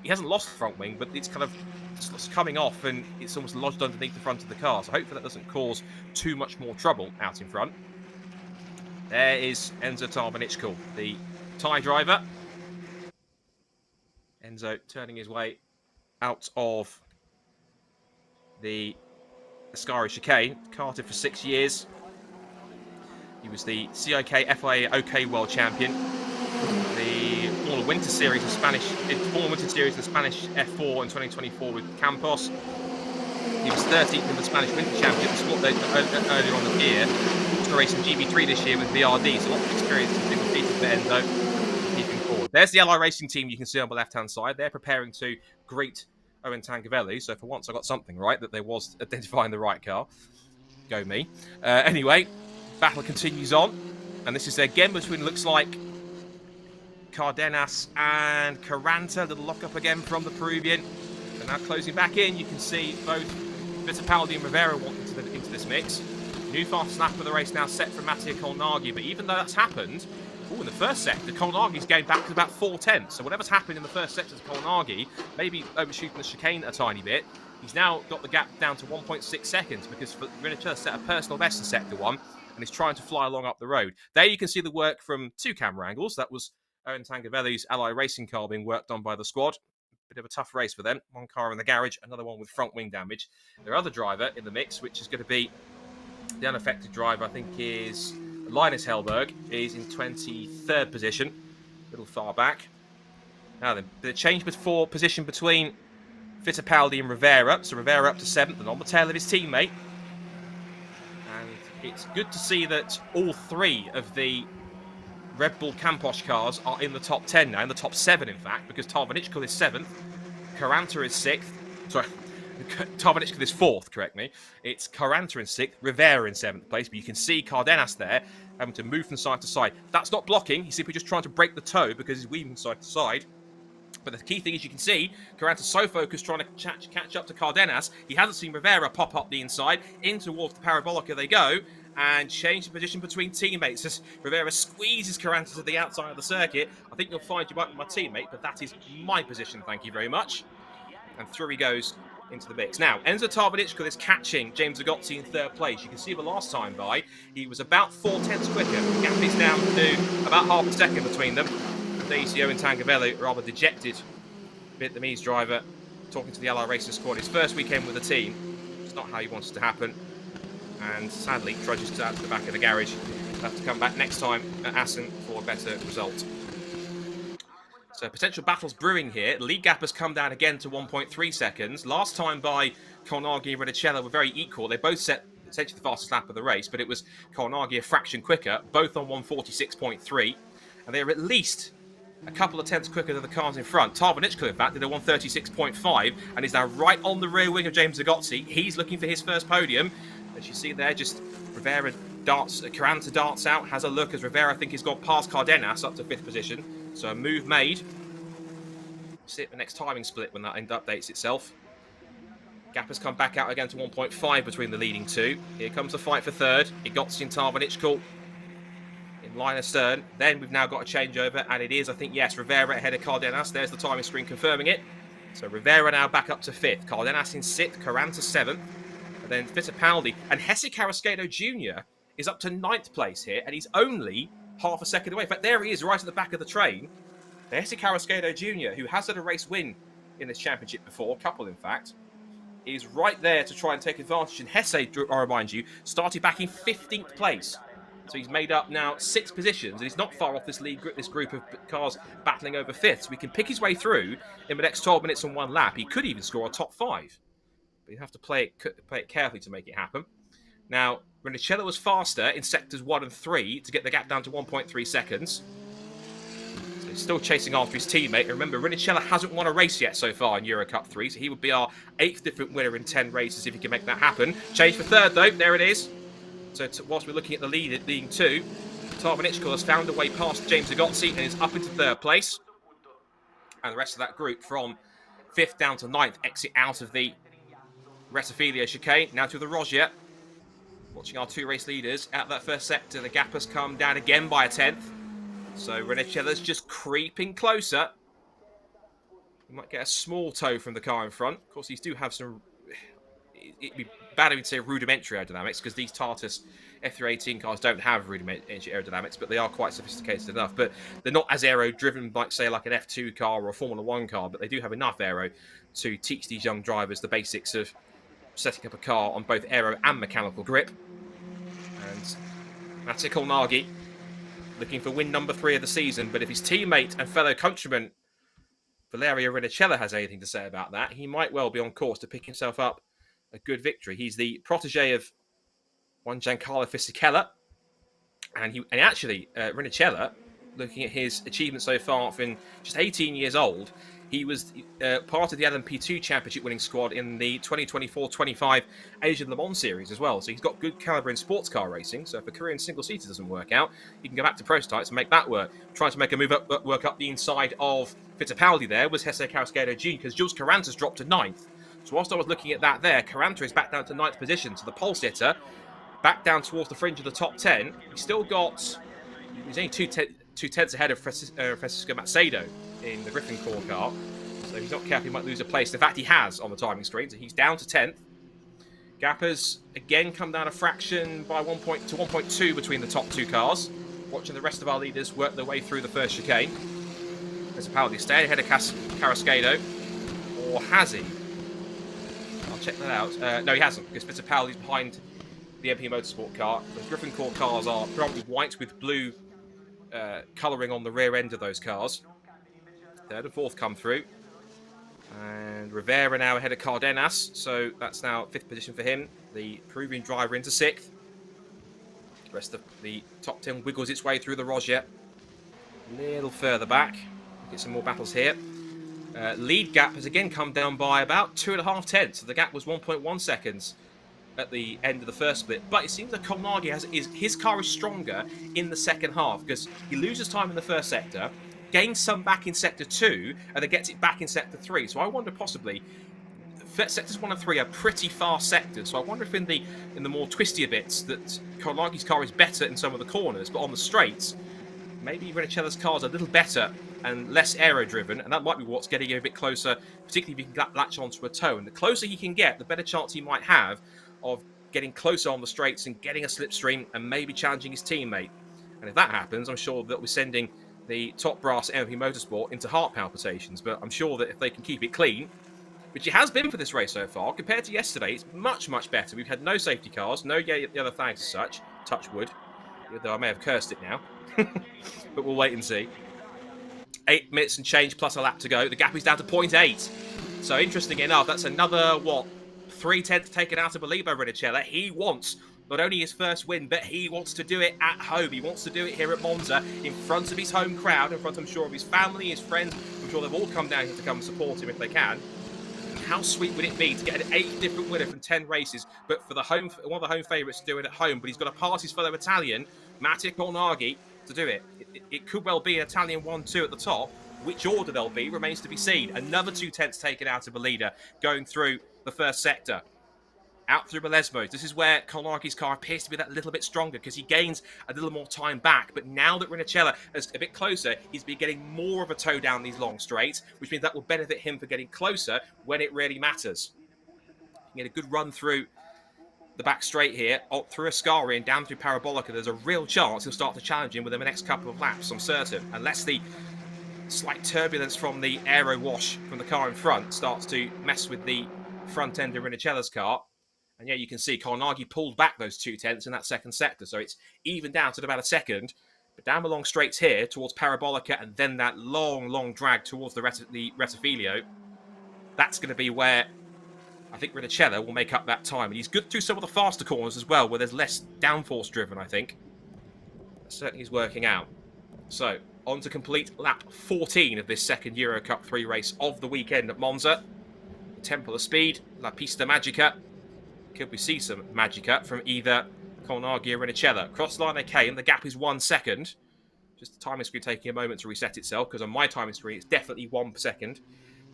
He hasn't lost the front wing, but it's kind of it's coming off and it's almost lodged underneath the front of the car. So hopefully that doesn't cause too much more trouble out in front. There is Enzo Tarvanichkul, the Thai driver. Enzo turning his way out of the Ascari chicane. Karted for 6 years. He was the CIK FIA OK World Champion, the Formula Winter Series in the Spanish F4 in 2024 with Campos. He was 13th in the Spanish Winter Championship earlier on the year. Also racing GB3 this year with VRD, so lots of experience in single seater for Enzo. Keeping forward. There's the Ally Racing team you can see on the left-hand side. They're preparing to greet Owen Tangabellu, so for once I got something right, that there was identifying the right car. Go me. Anyway, battle continues on, and this is again between, looks like, Cardenas and Caranta. Little lock-up again from the Peruvian. And now closing back in, you can see both Fittipaldi and Rivera walk into this mix. New fastest lap of the race now set for Mattia Colnaghi, but even though that's happened, in the first sector, Colnaghi's going back to about 4/10. So whatever's happened in the first sector to Colnaghi, maybe overshooting the chicane a tiny bit, he's now got the gap down to 1.6 seconds because Riccella set a personal best in sector 1 and he's trying to fly along up the road. There you can see the work from two camera angles. That was Owen Tangabellu's Ally Racing car being worked on by the squad. Bit of a tough race for them. One car in the garage, another one with front wing damage. Their other driver in the mix, which is going to be the unaffected driver, I think is Linus Hellberg, is in 23rd position, a little far back. Now then, the change before position between Fittipaldi and Rivera. So Rivera up to 7th and on the tail of his teammate. And it's good to see that all three of the Red Bull Campos cars are in the top 10 now, in the top 7 in fact, because Tarvanichkul is 7th, Caranta is 6th, sorry, Tarvanichkul is 4th, correct me. It's Caranta in 6th, Rivera in 7th place, but you can see Cardenas there having to move from side to side. That's not blocking, he's simply just trying to break the toe because he's weaving side to side. But the key thing is you can see Caranta's so focused trying to catch up to Cardenas, he hasn't seen Rivera pop up the inside, in towards the Parabolica they go, and change the position between teammates as Rivera squeezes Caranta to the outside of the circuit. I think you'll find you might be my teammate, but that is my position, thank you very much. And through he goes into the mix. Now, Enzo Tarvanichkul is catching James Agozzi in 3rd place. You can see the last time by, he was about 4/10 quicker. The gap is down to about half a second between them. And there you see Owen Tangabellu, rather dejected Vietnamese driver, talking to the Ally Racing squad. His first weekend with the team. It's not how he wants it to happen. And sadly trudges out to the back of the garage. He'll have to come back next time at Assen for a better result. So potential battles brewing here. The lead gap has come down again to 1.3 seconds. Last time by Colnaghi and Riccella were very equal. They both set essentially the fastest lap of the race, but it was Colnaghi a fraction quicker, both on 146.3. And they're at least a couple of tenths quicker than the cars in front. Tarvanichko, in fact, did a 1:36.5 and is now right on the rear wing of James Zagotzi. He's looking for his first podium. As you see there, just Rivera darts, Caranta darts out, has a look as Rivera, I think, has gone past Cardenas up to 5th position. So a move made. See the next timing split when that end updates itself. Gap has come back out again to 1.5 between the leading two. Here comes the fight for third. Igotzi and Tarvanichko in line astern. Then we've now got a changeover, and it is, I think, yes, Rivera ahead of Cardenas. There's the timing screen confirming it. So Rivera now back up to 5th. Cardenas in 6th, Caranta 7th. And then Fittipaldi. And Jesse Carrasquedo Jr. is up to 9th place here, and he's only half a second away. In fact, there he is right at the back of the train. Jesse Carrasquedo Jr., who has had a race win in this championship before, a couple in fact, is right there to try and take advantage. And Hesse, I remind you, started back in 15th place. So he's made up now 6 positions, and he's not far off this group of cars battling over 5th. So he can pick his way through in the next 12 minutes and 1 lap. He could even score a top 5. But you have to play it carefully to make it happen. Now, Rinicello was faster in sectors 1 and 3 to get the gap down to 1.3 seconds. So he's still chasing after his teammate. And remember, Rinicello hasn't won a race yet so far in EuroCup-3, so he would be our 8th different winner in 10 races if he can make that happen. Change for third, though. There it is. So whilst we're looking at the leading two, Tarvanichko has found a way past James Zagotzi and is up into 3rd place. And the rest of that group from 5th down to 9th exit out of the Rettifilio chicane. Now to the Rogier. Watching our 2 race leaders out of that first sector. The gap has come down again by a 10th. So Rinicella's just creeping closer. You might get a small tow from the car in front. Of course, these do have some... It'd be bad if we'd say rudimentary aerodynamics, because these Tartus F318 cars don't have rudimentary aerodynamics, but they are quite sophisticated enough. But they're not as aero-driven like, say, like an F2 car or a Formula 1 car, but they do have enough aero to teach these young drivers the basics of setting up a car on both aero and mechanical grip. And Mate Kolnagi looking for win number 3 of the season, but if his teammate and fellow countryman Valerio Rinicello has anything to say about that, he might well be on course to pick himself up a good victory. He's the protege of one Giancarlo Fisichella, and actually Rinicello, looking at his achievements so far, from just 18 years old, he was part of the LMP2 championship winning squad in the 2024-25 Asian Le Mans series as well. So he's got good caliber in sports car racing. So if a career in single-seater doesn't work out, he can go back to prototypes and make that work. Trying to make a move up, work up the inside of Fittipaldi there was Jesse Carrasquedo Jr., because Jules Carranta's dropped to 9th. So whilst I was looking at that there, Caranta is back down to 9th position. So the pole sitter back down towards the fringe of the top 10. He's still got... He's only two tenths ahead of Francisco Macedo in the Griffin core car. So if he's not careful, he might lose a place. In fact, he has on the timing screen. So he's down to 10th. Gap has again come down a fraction by 1.2 between the top 2 cars. Watching the rest of our leaders work their way through the first chicane. There's a Fittipaldi staying ahead of Carrasquedo. Or has he? I'll check that out. No, he hasn't, because Fittipaldi's behind the MP Motorsport car. The Griffin core cars are predominantly white with blue colouring on the rear end of those cars. 3rd and 4th come through. And Rivera now ahead of Cardenas, so that's now 5th position for him. The Peruvian driver into 6th. The rest of the top 10 wiggles its way through the Rogier. A little further back. Get some more battles here. Lead gap has again come down by about 2.5 tenths. So the gap was 1.1 seconds at the end of the first split. But it seems that Kolnagi his car is stronger in the second half, because he loses time in the first sector, gains some back in sector 2, and then gets it back in sector 3. So I wonder possibly, sectors 1 and 3 are pretty fast sectors. So I wonder if in the more twistier bits that Kolnagi's car is better in some of the corners, but on the straights, maybe Rinicello's car's a little better and less aero-driven, and that might be what's getting him a bit closer, particularly if he can latch onto a toe. And the closer he can get, the better chance he might have of getting closer on the straights and getting a slipstream and maybe challenging his teammate. And if that happens, I'm sure that we're sending the top brass MP Motorsport into heart palpitations. But I'm sure that if they can keep it clean, which it has been for this race so far, compared to yesterday, it's much, much better. We've had no safety cars, no yellow flags as such, touch wood, though I may have cursed it now. But we'll wait and see. 8 minutes and change plus a lap to go. The gap is down to 0.8. So interesting enough, that's another, 3 tenths taken out of Balibo Rinicello. He wants not only his first win, but he wants to do it at home. He wants to do it here at Monza in front of his home crowd, in front, I'm sure, of his family, his friends. I'm sure they've all come down here to come and support him if they can. And how sweet would it be to get an 8 different winner from 10 races, but for one of the home favourites to do it at home, but he's got to pass his fellow Italian, Mattia Colnaghi, to do it. It could well be an Italian 1-2 at the top. Which order they'll be remains to be seen. Another 2 tenths taken out of a leader going through the first sector. Out through Belesmos. This is where Colnaghi's car appears to be that little bit stronger because he gains a little more time back. But now that Rinicella is a bit closer, he's been getting more of a toe down these long straights, which means that will benefit him for getting closer when it really matters. You get a good run through the back straight here, through Ascari and down through Parabolica. There's a real chance he'll start to challenge him within the next couple of laps, I'm certain. Unless the slight turbulence from the aero wash from the car in front starts to mess with the front end of Rinicella's car. And yeah, you can see Colnaghi pulled back those 2 tenths in that second sector. So it's even down to about a second. But down the long straights here towards Parabolica and then that long drag towards the Rettifilio. That's going to be where I think Rinicella will make up that time. And he's good through some of the faster corners as well, where there's less downforce driven, I think. That certainly is working out. So on to complete lap 14 of this second EuroCup-3 race of the weekend at Monza. The Temple of Speed, La Pista Magica. Could we see some Magica from either Colnaghi or Rinicella? Cross line they came, the gap is 1 second. Just the timing screen taking a moment to reset itself, because on my timing screen it's definitely 1 second.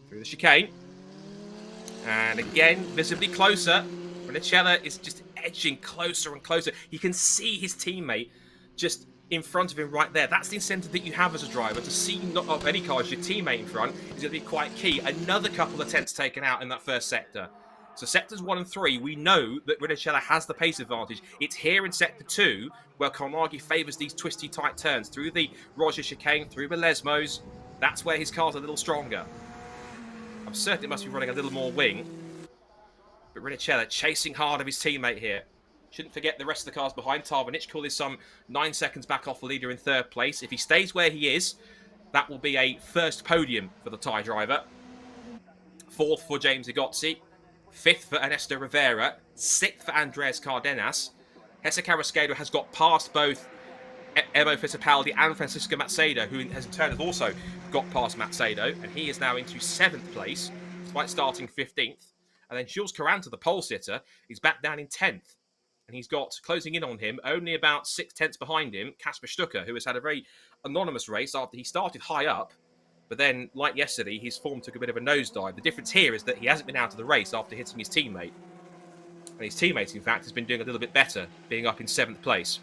Through the chicane. And again, visibly closer. Rinicella is just edging closer and closer. You can see his teammate just in front of him right there. That's the incentive that you have as a driver. To see not of any car as your teammate in front is going to be quite key. Another couple of tenths taken out in that first sector. So sectors 1 and 3, we know that Rinicella has the pace advantage. It's here in sector 2 where Colnaghi favours these twisty tight turns through the Roger chicane, through Belesmos. That's where his car's a little stronger. I'm certain it must be running a little more wing. But Rinicella chasing hard of his teammate here. Shouldn't forget the rest of the cars behind. Tarvanichkul is some 9 seconds back off the leader in 3rd place. If he stays where he is, that will be a first podium for the Thai driver. 4th for James Igozzi. 5th for Ernesto Rivera. 6th for Andreas Cardenas. Jesse Carrasquedo has got past both Emo Fittipaldi and Francisco Macedo, who has in turn also got past Macedo, and he is now into 7th place, despite starting 15th. And then Jules Caranta, the pole sitter, is back down in 10th. And he's got, closing in on him, only about 6 tenths behind him, Kasper Stucker, who has had a very anonymous race after he started high up. But then, like yesterday, his form took a bit of a nosedive. The difference here is that he hasn't been out of the race after hitting his teammate. And his teammate, in fact, has been doing a little bit better, being up in 7th place.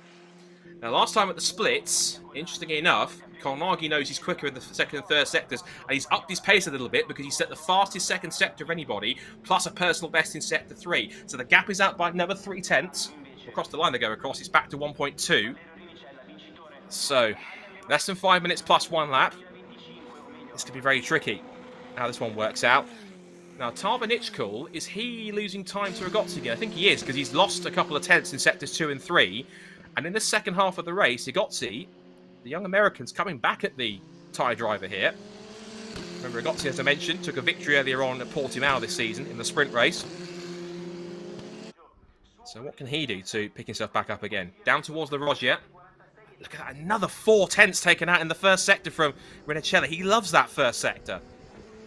Now, last time at the splits, interestingly enough, Colnaghi knows he's quicker in the 2nd and 3rd sectors, and he's upped his pace a little bit because he set the fastest 2nd sector of anybody, plus a personal best in sector 3. So the gap is out by another 3 tenths. Across the line they go across, it's back to 1.2. So, less than 5 minutes plus 1 lap. This could be very tricky, how this one works out. Now, Tarvanichkul, is he losing time to Igozzi again? I think he is, because he's lost a couple of tenths in sectors 2 and 3. And in the second half of the race, Igozzi, the young American's coming back at the Thai driver here. Remember, Igozzi, as I mentioned, took a victory earlier on at Portimao this season in the sprint race. So what can he do to pick himself back up again? Down towards the Roger. Look at that, another 4 tenths taken out in the first sector from Rinicella. He loves that first sector.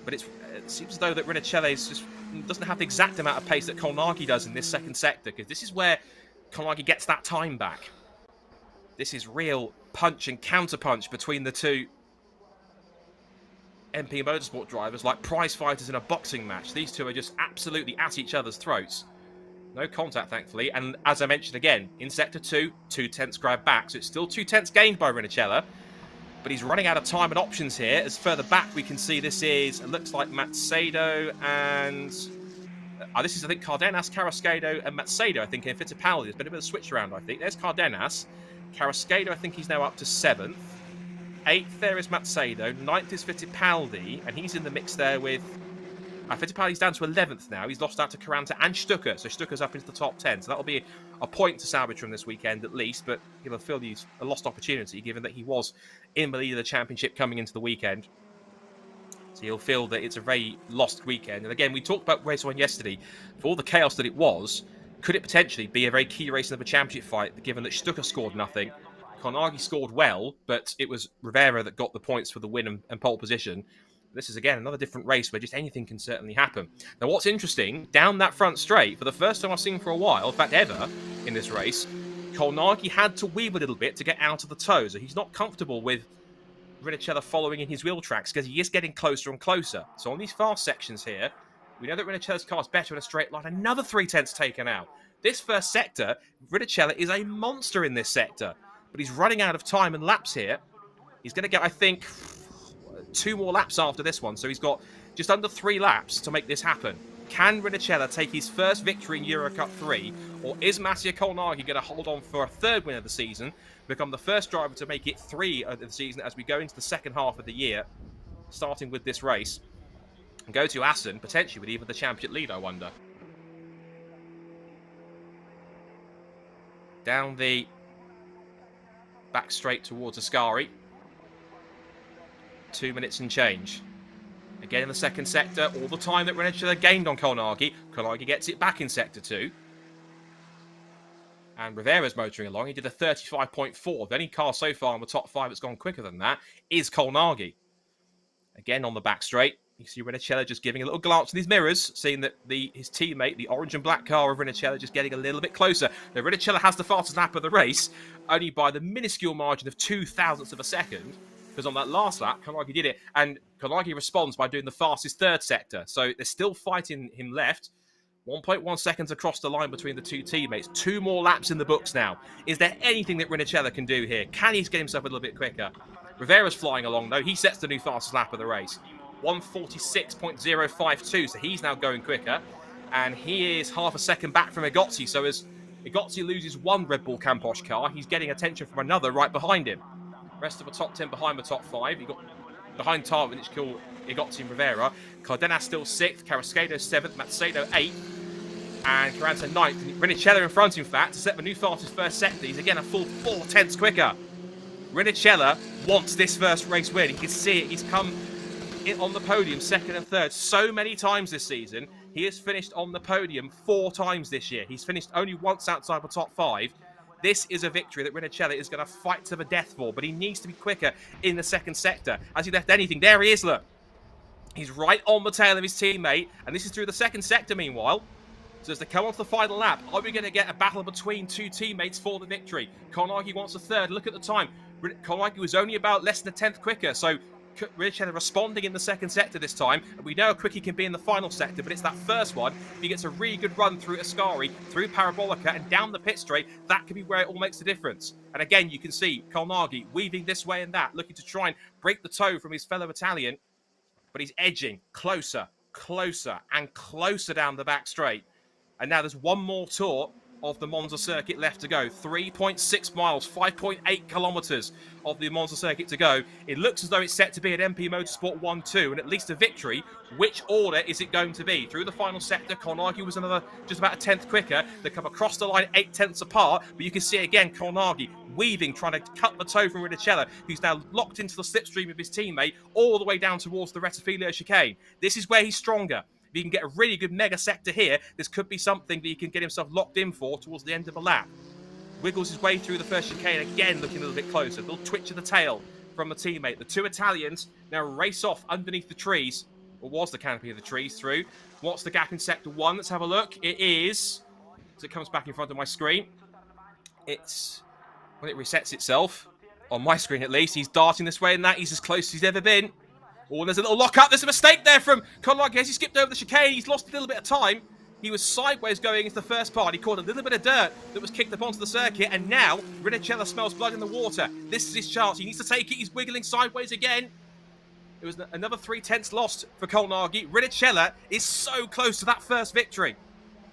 But it seems as though that Rinicella doesn't have the exact amount of pace that Colnaghi does in this second sector, because this is where Colnaghi gets that time back. This is real punch and counter-punch between the two MP Motorsport drivers, like prize fighters in a boxing match. These two are just absolutely at each other's throats. No contact, thankfully. And as I mentioned again, in Sector 2, 2 tenths grab back. So it's still 2 tenths gained by Rinicella. But he's running out of time and options here. As further back, we can see this is, it looks like Macedo and... this is, I think, Cardenas, Carrasquedo and Macedo, I think, in Fittipaldi. There's been a bit of a switch around, I think. There's Cardenas. Carrasquedo, I think he's now up to 7th. 8th there is Macedo. 9th is Fittipaldi. And he's in the mix there with... Fittipaldi's down to 11th now. He's lost out to Caranta and Stucker. So Stucker's up into the top 10. So that'll be a point to salvage from this weekend at least. But he'll feel he's a lost opportunity, given that he was in the lead of the championship coming into the weekend. So he'll feel that it's a very lost weekend. And again, we talked about race 1 yesterday. For all the chaos that it was, could it potentially be a very key race in the championship fight, given that Stucker scored nothing? Carnaghi scored well, but it was Rivera that got the points for the win and pole position. This is, again, another different race where just anything can certainly happen. Now, what's interesting, down that front straight, for the first time I've seen for a while, in fact, ever, in this race, Carnaghi had to weave a little bit to get out of the toe. So he's not comfortable with Rinicella following in his wheel tracks because he is getting closer and closer. So on these fast sections here, we know that Rinicella's car is better in a straight line. Another 3/10 taken out. This first sector, Rinicella is a monster in this sector. But he's running out of time and laps here. He's going to get, I think, 2 more laps after this one. So he's got just under 3 laps to make this happen. Can Rinicella take his first victory in EUROCUP-3? Or is Mattia Carnaghi going to hold on for a 3rd win of the season, become the first driver to make it 3 of the season as we go into the second half of the year, starting with this race, and go to Assen, potentially with even the championship lead, I wonder. Down the back straight towards Ascari. 2 minutes and change. Again in the second sector, all the time that Rinicella gained on Carnaghi. Carnaghi gets it back in sector 2. And Rivera's motoring along. He did a 35.4. The only car so far in the top 5 that's gone quicker than that is Carnaghi. Again on the back straight. You see Rinicella just giving a little glance in his mirrors, seeing that his teammate, the orange and black car of Rinicella, just getting a little bit closer. Now, Rinicella has the fastest lap of the race, only by the minuscule margin of 0.02 of a second, because on that last lap, Carnaghi did it, and Carnaghi responds by doing the fastest 3rd sector. So they're still fighting him left. 1.1 seconds across the line between the 2 teammates. 2 more laps in the books now. Is there anything that Rinicella can do here? Can he get himself a little bit quicker? Rivera's flying along, though. He sets the new fastest lap of the race. 1:46.052, so he's now going quicker. And he is half a second back from Egozzi, so as Egozzi loses 1 Red Bull Camposh car, he's getting attention from another right behind him. Rest of the top 10 behind the top 5. He got behind Tarvin, it's called Egozzi and Rivera. Cardenas still 6th, Carrasquedo 7th, Mazzedo 8th, and Carranza 9th. Rinicella in front, in fact, to set the new fastest first sector. He's again a full 4/10 quicker. Rinicella wants this first race win. You can see it. He's come in on the podium 2nd and 3rd so many times this season. He has finished on the podium 4 times this year. He's finished only once outside the top 5. This is a victory that Rinicella is going to fight to the death for, but he needs to be quicker in the second sector. Has he left anything? There he is, look. He's right on the tail of his teammate, and this is through the second sector meanwhile. So as they come on to the final lap, are we going to get a battle between 2 teammates for the victory? Carnaghi wants a 3rd. Look at the time. Carnaghi was only about less than a 10th quicker, so Rinicella responding in the second sector this time. And we know how quick he can be in the final sector, but it's that first one. If he gets a really good run through Ascari, through Parabolica, and down the pit straight, that could be where it all makes the difference. And again, you can see Carnaghi weaving this way and that, looking to try and break the toe from his fellow Italian. But he's edging closer, closer, and closer down the back straight. And now there's one more tour of the Monza circuit left to go. 3.6 miles, 5.8 kilometres of the Monza circuit to go. It looks as though it's set to be an MP Motorsport 1-2 and at least a victory. Which order is it going to be? Through the final sector, Carnaghi was another just about a 10th quicker. They come across the line 8/10 apart, but you can see again Carnaghi weaving, trying to cut the toe from Rinicella, who's now locked into the slipstream of his teammate all the way down towards the Rettifilo chicane. This is where he's stronger. If he can get a really good mega sector here, this could be something that he can get himself locked in for towards the end of the lap. Wiggles his way through the first chicane, again looking a little bit closer. A little twitch of the tail from the teammate. The 2 Italians now race off underneath the trees, or was the canopy of the trees through. What's the gap in sector 1? Let's have a look. It is, as it comes back in front of my screen, it's, when it resets itself, on my screen at least, he's darting this way and that. He's as close as he's ever been. Oh, there's a little lock-up. There's a mistake there from Carnaghi. As he skipped over the chicane, he's lost a little bit of time. He was sideways going into the first part. He caught a little bit of dirt that was kicked up onto the circuit, and now Rinicella smells blood in the water. This is his chance. He needs to take it. He's wiggling sideways again. It was another 3/10 lost for Carnaghi. Rinicella is so close to that first victory.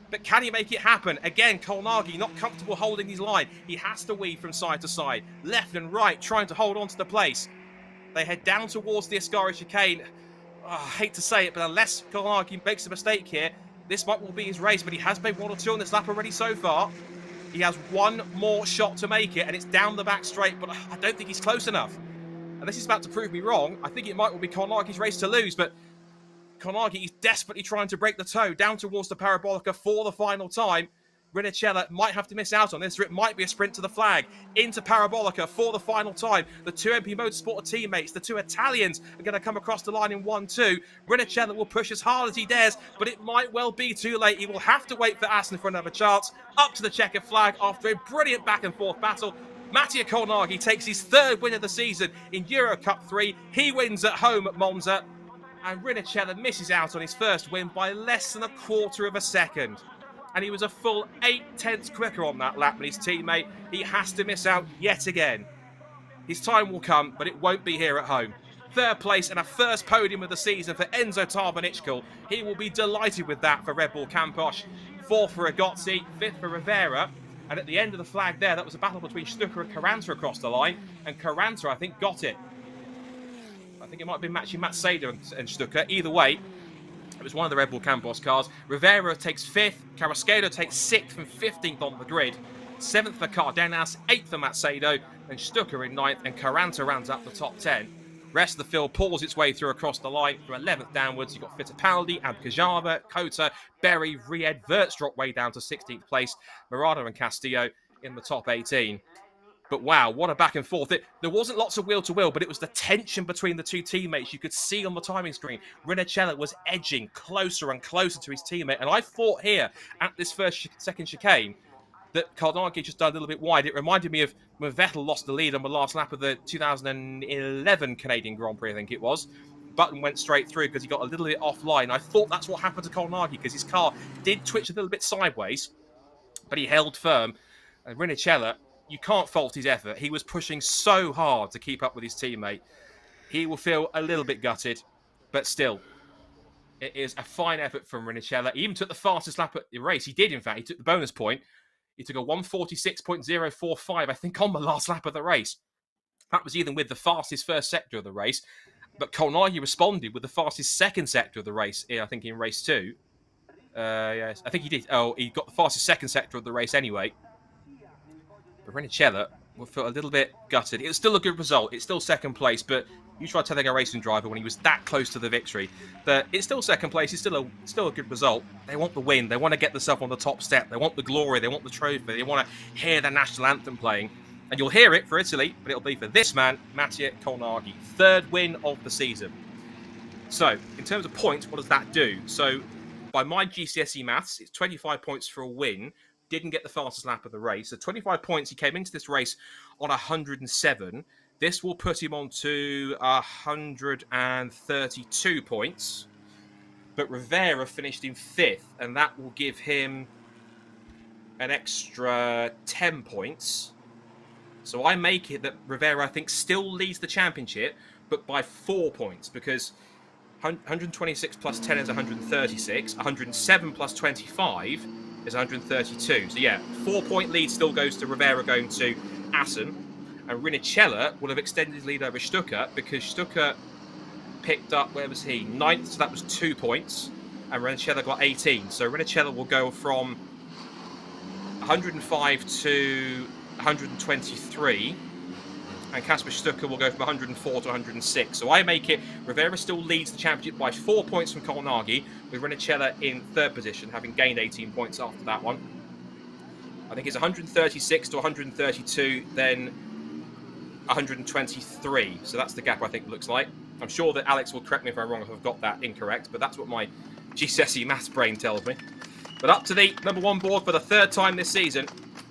But can he make it happen? Again, Carnaghi not comfortable holding his line. He has to weave from side to side, left and right, trying to hold on to the place. They head down towards the Ascari chicane. Oh, I hate to say it, but unless Carnaghi makes a mistake here, this might well be his race, but he has made 1 or 2 on this lap already so far. He has 1 more shot to make it, and it's down the back straight, but I don't think he's close enough. And this is about to prove me wrong. I think it might well be Carnaghi's race to lose, but Carnaghi is desperately trying to break the toe down towards the Parabolica for the final time. Rinicella might have to miss out on this, or it might be a sprint to the flag. Into Parabolica for the final time. The two MP Motorsport teammates, the two Italians, are going to come across the line in 1-2. Rinicella will push as hard as he dares, but it might well be too late. He will have to wait for Aston for another chance. Up to the checkered flag after a brilliant back and forth battle. Mattia Colnaghi takes his third win of the season in Eurocup-3. He wins at home at Monza. And Rinicella misses out on his first win by less than a quarter of a second. And he was a full 8/10 quicker on that lap than his teammate. He has to miss out yet again. His time will come, but it won't be here at home. Third place and a first podium of the season for Enzo Tarbanichkul. He will be delighted with that for Red Bull Campos. Fourth for Agozzi, fifth for Rivera. And at the end of the flag there, that was a battle between Stucker and Caranta across the line. And Caranta, I think, got it. I think it might have been matching Matt Sader and Stucker. Either way, it was one of the Red Bull Campos cars. Rivera takes 5th. Carrasquedo takes 6th and 15th on the grid. 7th for Cardenas, 8th for Macedo, and Stucker in 9th, and Caranta rounds up the top 10. Rest of the field pulls its way through across the line from 11th downwards. You've got Fittipaldi, Abkajava, Kota, Berry, Ried, Wirtz drop way down to 16th place. Murado and Castillo in the top 18. But wow, what a back and forth. There wasn't lots of wheel-to-wheel, but it was the tension between the two teammates. You could see on the timing screen, Rinicella was edging closer and closer to his teammate. And I thought here, at this second chicane, that Colnaghi just done a little bit wide. It reminded me of when Vettel lost the lead on the last lap of the 2011 Canadian Grand Prix, I think it was. Button went straight through because he got a little bit offline. I thought that's what happened to Colnaghi because his car did twitch a little bit sideways, but he held firm. And Rinicella, you can't fault his effort. He was pushing so hard to keep up with his teammate. He will feel a little bit gutted, but still, it is a fine effort from Rinicella. He even took the fastest lap at the race. He did, in fact. He took the bonus point. He took a 1:46.045, I think, on the last lap of the race. That was even with the fastest first sector of the race. But Colnaghi responded with the fastest second sector of the race, I think, in race 2. Yes, I think he did. Oh, he got the fastest second sector of the race anyway. But Rinicella will feel a little bit gutted. It was still a good result. It's still second place, but you try telling a racing driver when he was that close to the victory that it's still second place. It's still a good result. They want the win. They want to get themselves on the top step. They want the glory. They want the trophy. They want to hear the national anthem playing. And you'll hear it for Italy, but it'll be for this man, Mattia Colnaghi. Third win of the season. So, in terms of points, what does that do? So, by my GCSE maths, it's 25 points for a win. Didn't get the fastest lap of the race. So 25 points. He came into this race on 107. This will put him on to 132 points. But Rivera finished in 5th, and that will give him an extra 10 points. So I make it that Rivera, I think, still leads the championship, but by 4 points, because 126 plus 10 is 136. 107 plus 25 is 132. So yeah, 4-point lead still goes to Rivera going to Assen. And Rinicella would have extended his lead over Stucker because Stucker picked up, where was he? 9th, so that was 2 points. And Rinicella got 18. So Rinicella will go from 105 to 123. And Kasper Stucker will go from 104 to 106. So I make it, Rivera still leads the championship by 4 points from Colnaghi, with Rinicella in 3rd position, having gained 18 points after that one. I think it's 136 to 132, then 123. So that's the gap I think it looks like. I'm sure that Alex will correct me if I'm wrong if I've got that incorrect, but that's what my GCSE maths brain tells me. But up to the number 1 board for the 3rd time this season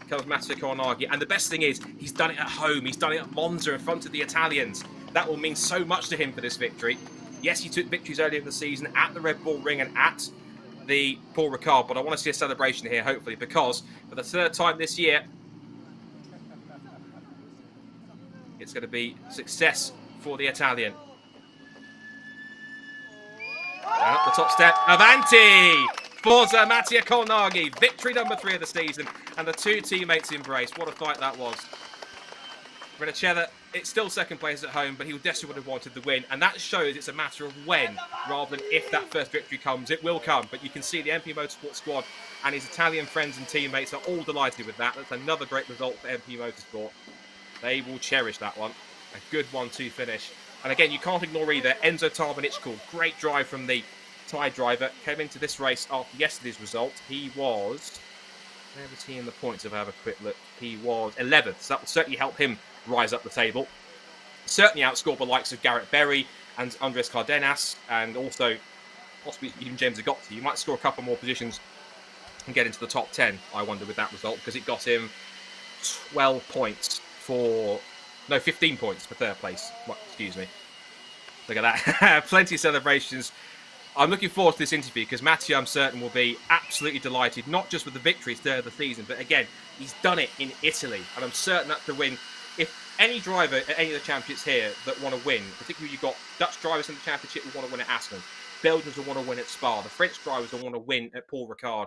comes Mattia Colnaghi, and the best thing is he's done it at home. He's done it at Monza in front of the Italians. That will mean so much to him for this victory. Yes, he took victories earlier in the season at the Red Bull Ring and at the Paul Ricard, but I want to see a celebration here, hopefully, because for the 3rd time this year, it's going to be success for the Italian. And up the top step, Avanti! Forza Mattia Colnaghi, victory number 3 of the season, and the two teammates embrace. What a fight that was. Rinicella, it's still second place at home, but he desperately would have wanted the win, and that shows it's a matter of when, rather than if that first victory comes. It will come, but you can see the MP Motorsport squad and his Italian friends and teammates are all delighted with that. That's another great result for MP Motorsport. They will cherish that one. A good 1-2 finish. And again, you can't ignore either. Enzo Tarbanichkul, great drive from the Thai driver, came into this race after yesterday's result. He was Where was he in the points if I have a quick look? He was 11th, so that will certainly help him rise up the table. Certainly outscored the likes of Garrett Berry and Andres Cardenas, and also possibly even James Agotti. You might score a couple more positions and get into the top 10, I wonder, with that result, because it got him 12 points for... No, 15 points for third place. Well, excuse me. Look at that. Plenty of celebrations. I'm looking forward to this interview because Mattia, I'm certain, will be absolutely delighted, not just with the victories third of the season, but again, he's done it in Italy. And I'm certain that the win, if any driver at any of the championships here that want to win, particularly you've got Dutch drivers in the championship who want to win at Aston, Belgians will want to win at Spa, the French drivers will want to win at Paul Ricard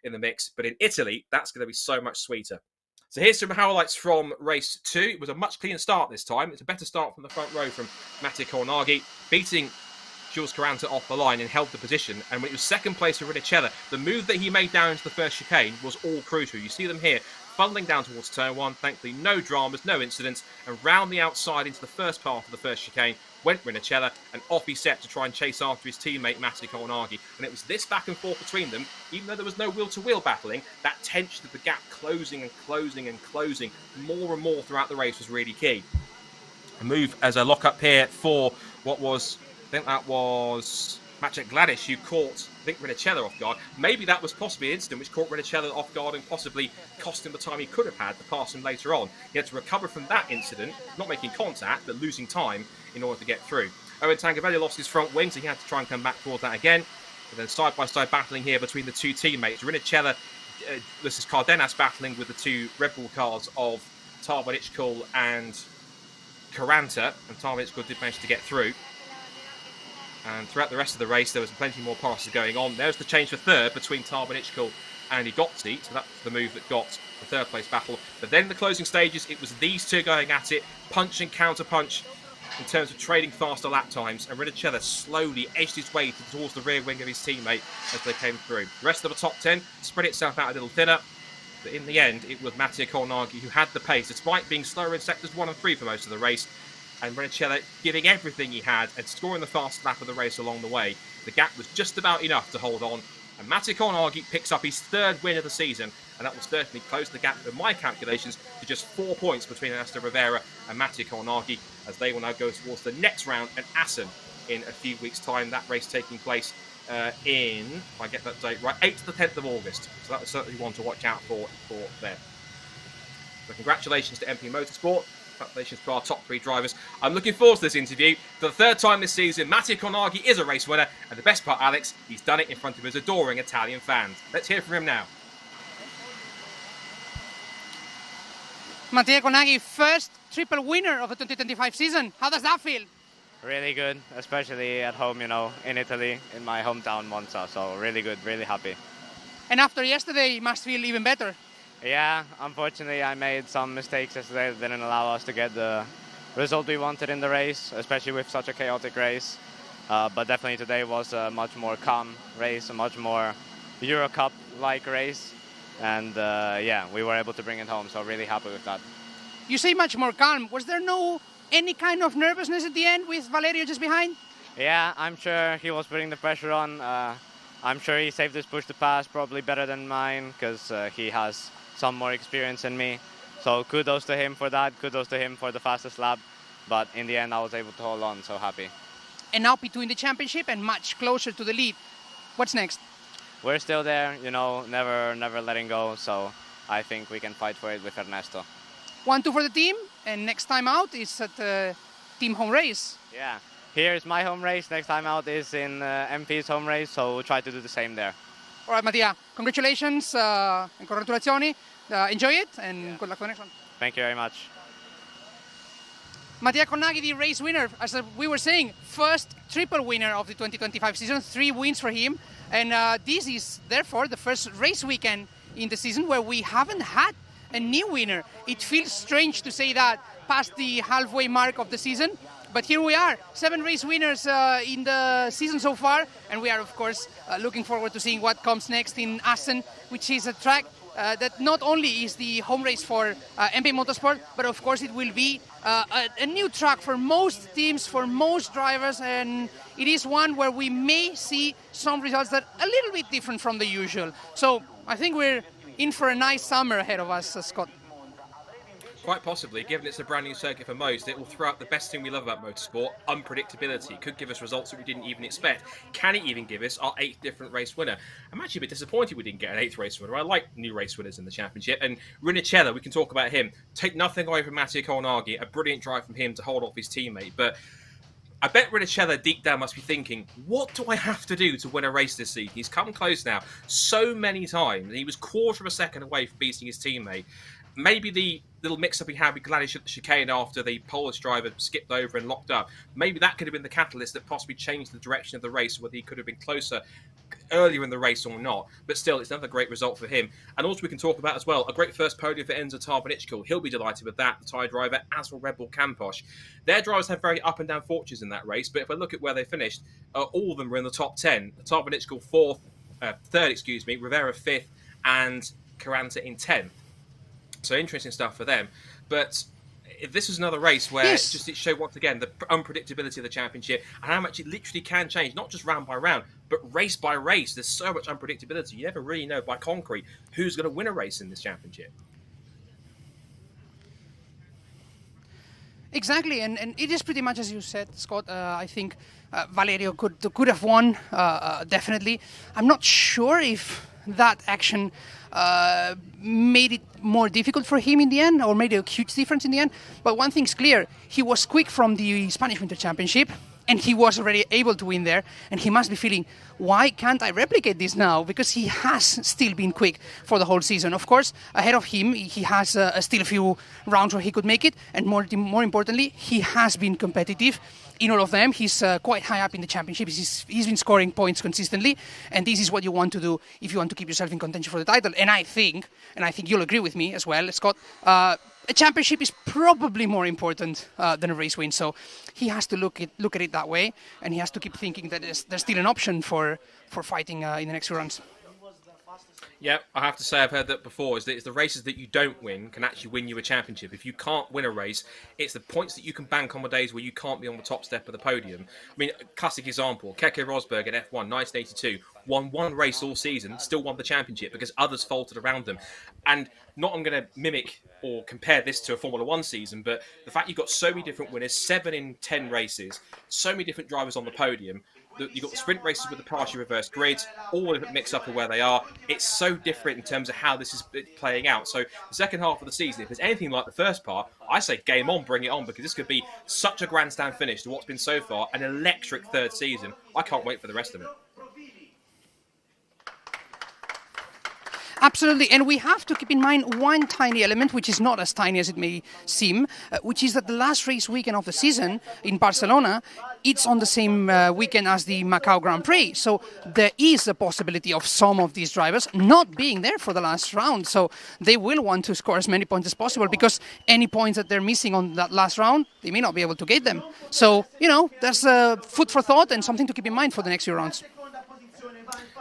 in the mix. But in Italy, that's going to be so much sweeter. So here's some highlights from race 2. It was a much cleaner start this time. It's a better start from the front row from Mattia Colnaghi, beating Jules Caranta off the line and held the position. And when it was second place for Rinicella, the move that he made down into the first chicane was all crucial. You see them here funneling down towards turn 1. Thankfully, no dramas, no incidents. And round the outside into the first part of the first chicane went Rinicella, and off he set to try and chase after his teammate Mattia Colnaghi. And it was this back and forth between them, even though there was no wheel-to-wheel battling, that tension of the gap closing and closing and closing more and more throughout the race was really key. A move as a lock-up here for what was, I think that was Maciej Gladish, who caught, I think, Rinicella off guard. Maybe that was possibly an incident which caught Rinicella off guard and possibly cost him the time he could have had to pass him later on. He had to recover from that incident, not making contact, but losing time in order to get through. Owen Tangavelli lost his front wing, so he had to try and come back towards that again. And then side-by-side battling here between the two teammates. Rinicella, this is Cardenas battling with the two Red Bull cars of Tarvanichkul and Caranta, and Tarvanichkul did manage to get through. And throughout the rest of the race, there was plenty more passes going on. There's the change for third between Tarvanichkul and Igotti. So that's the move that got the third place battle. But then in the closing stages, it was these two going at it, punch and counter punch in terms of trading faster lap times. And Rinicella slowly edged his way towards the rear wing of his teammate as they came through. The rest of the top 10 spread itself out a little thinner. But in the end, it was Mattia Colnaghi who had the pace, despite being slower in sectors 1 and 3 for most of the race. And Rinicella giving everything he had and scoring the fastest lap of the race along the way. The gap was just about enough to hold on. And Mattia Colnaghi picks up his third win of the season, and that will certainly close the gap, in my calculations, to just 4 points between Ernesto Rivera and Mattia Colnaghi, as they will now go towards the next round at Assen in a few weeks' time. That race taking place in, if I get that date right, 8th to the 10th of August. So that was certainly one to watch out for there. So congratulations to MP Motorsport. Congratulations to our top 3 drivers. I'm looking forward to this interview. For the third time this season, Mattia Colnaghi is a race winner. And the best part, Alex, he's done it in front of his adoring Italian fans. Let's hear from him now. Mattia Colnaghi, first triple winner of the 2025 season. How does that feel? Really good, especially at home, you know, in Italy, in my hometown, Monza. So really good, really happy. And after yesterday, it must feel even better. Yeah, unfortunately, I made some mistakes yesterday that didn't allow us to get the result we wanted in the race, especially with such a chaotic race. But definitely today was a much more calm race, a much more EuroCup-like race. And yeah, we were able to bring it home, so really happy with that. You say much more calm. Was there any kind of nervousness at the end with Valerio just behind? Yeah, I'm sure he was putting the pressure on. I'm sure he saved his push to pass probably better than mine, because he has some more experience than me. So kudos to him for that, kudos to him for the fastest lap. But in the end, I was able to hold on, so happy. And now between the championship and much closer to the lead, what's next? We're still there, you know, never letting go. So I think we can fight for it with Ernesto. 1-2 for the team, and next time out is at the team home race. Yeah, here's my home race. Next time out is in MP's home race, so we'll try to do the same there. All right, Mattia, congratulations and congratulazioni. Enjoy it, and good luck for the next one. Thank you very much. Mattia Colnaghi, the race winner, as we were saying, first triple winner of the 2025 season, 3 wins for him. And this is, therefore, the first race weekend in the season where we haven't had a new winner. It feels strange to say that past the halfway mark of the season, but here we are, 7 race winners in the season so far, and we are, of course, looking forward to seeing what comes next in Assen, which is a track that not only is the home race for MP Motorsport, but of course it will be a new track for most teams, for most drivers, and it is one where we may see some results that are a little bit different from the usual. So I think we're in for a nice summer ahead of us, Scott. Quite possibly, given it's a brand new circuit for most, it will throw out the best thing we love about motorsport, unpredictability. It could give us results that we didn't even expect. Can it even give us our 8th different race winner? I'm actually a bit disappointed we didn't get an 8th race winner. I like new race winners in the championship. And Rinicella, we can talk about him. Take nothing away from Matteo Colnaghi, a brilliant drive from him to hold off his teammate. But I bet Rinicella deep down must be thinking, what do I have to do to win a race this season? He's come close now so many times. He was quarter of a second away from beating his teammate. Maybe the little mix-up he had with Gladys at the chicane after the Polish driver skipped over and locked up, maybe that could have been the catalyst that possibly changed the direction of the race, whether he could have been closer earlier in the race or not. But still, it's another great result for him. And also we can talk about as well, a great first podium for Enzo Tarbanichkul. He'll be delighted with that, the Thai driver, as will Red Bull Campos. Their drivers had very up and down fortunes in that race, but if I look at where they finished, all of them were in the top 10. Tarbanichkul third, Rivera 5th, and Caranta in 10th. So interesting stuff for them. But this was another race where it showed once again the unpredictability of the championship and how much it literally can change, not just round by round, but race by race. There's so much unpredictability. You never really know by concrete who's going to win a race in this championship. Exactly, and it is pretty much as you said, Scott. I think Valerio could have won, definitely. I'm not sure if that action made it more difficult for him in the end, or made a huge difference in the end. But one thing's clear, he was quick from the Spanish Winter Championship, and he was already able to win there, and he must be feeling, why can't I replicate this now? Because he has still been quick for the whole season. Of course, ahead of him, he has still a few rounds where he could make it, and more importantly, he has been competitive in all of them. He's quite high up in the championship. He's been scoring points consistently, and this is what you want to do if you want to keep yourself in contention for the title. And I think you'll agree with me as well, Scott, a championship is probably more important than a race win. So he has to look at it that way, and he has to keep thinking that there's still an option for fighting in the next few runs. Yeah, I have to say I've heard that before, is that it's the races that you don't win can actually win you a championship. If you can't win a race, it's the points that you can bank on the days where you can't be on the top step of the podium. I mean, classic example, Keke Rosberg in F1, 1982, won one race all season, still won the championship because others faltered around them. And not I'm going to mimic or compare this to a Formula 1 season, but the fact you've got so many different winners, 7 in 10 races, so many different drivers on the podium, you've got the sprint races with the partially reversed grids, all of it mixed up of where they are. It's so different in terms of how this is playing out. So the second half of the season, if there's anything like the first part, I say game on, bring it on, because this could be such a grandstand finish to what's been so far an electric third season. I can't wait for the rest of it. Absolutely, and we have to keep in mind one tiny element, which is not as tiny as it may seem, which is that the last race weekend of the season in Barcelona, it's on the same weekend as the Macau Grand Prix. So there is a possibility of some of these drivers not being there for the last round. So they will want to score as many points as possible, because any points that they're missing on that last round, they may not be able to get them. So, there's food for thought and something to keep in mind for the next few rounds.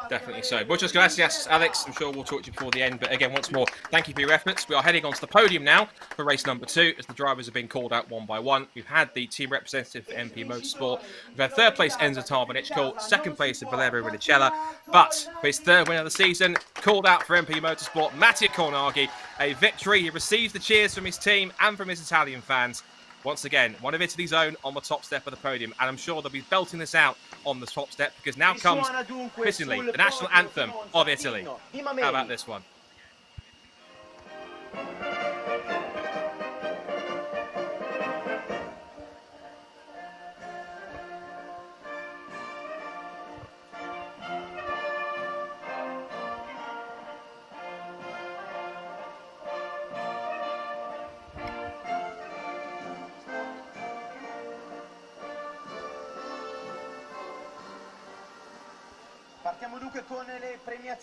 Definitely so. Muchas gracias, Alex. I'm sure we'll talk to you before the end. But again, once more, thank you for your efforts. We are heading onto the podium now for race number 2, as the drivers have been called out one by one. We've had the team representative for MP Motorsport. We've had third place Enzo Tarbanichkul, second place of Valerio Rinicella. But for his third win of the season, called out for MP Motorsport, Matteo Colnaghi. A victory. He receives the cheers from his team and from his Italian fans. Once again, one of Italy's own on the top step of the podium. And I'm sure they'll be belting this out on the top step, because now comes, fittingly, the national anthem of Italy. How about this one?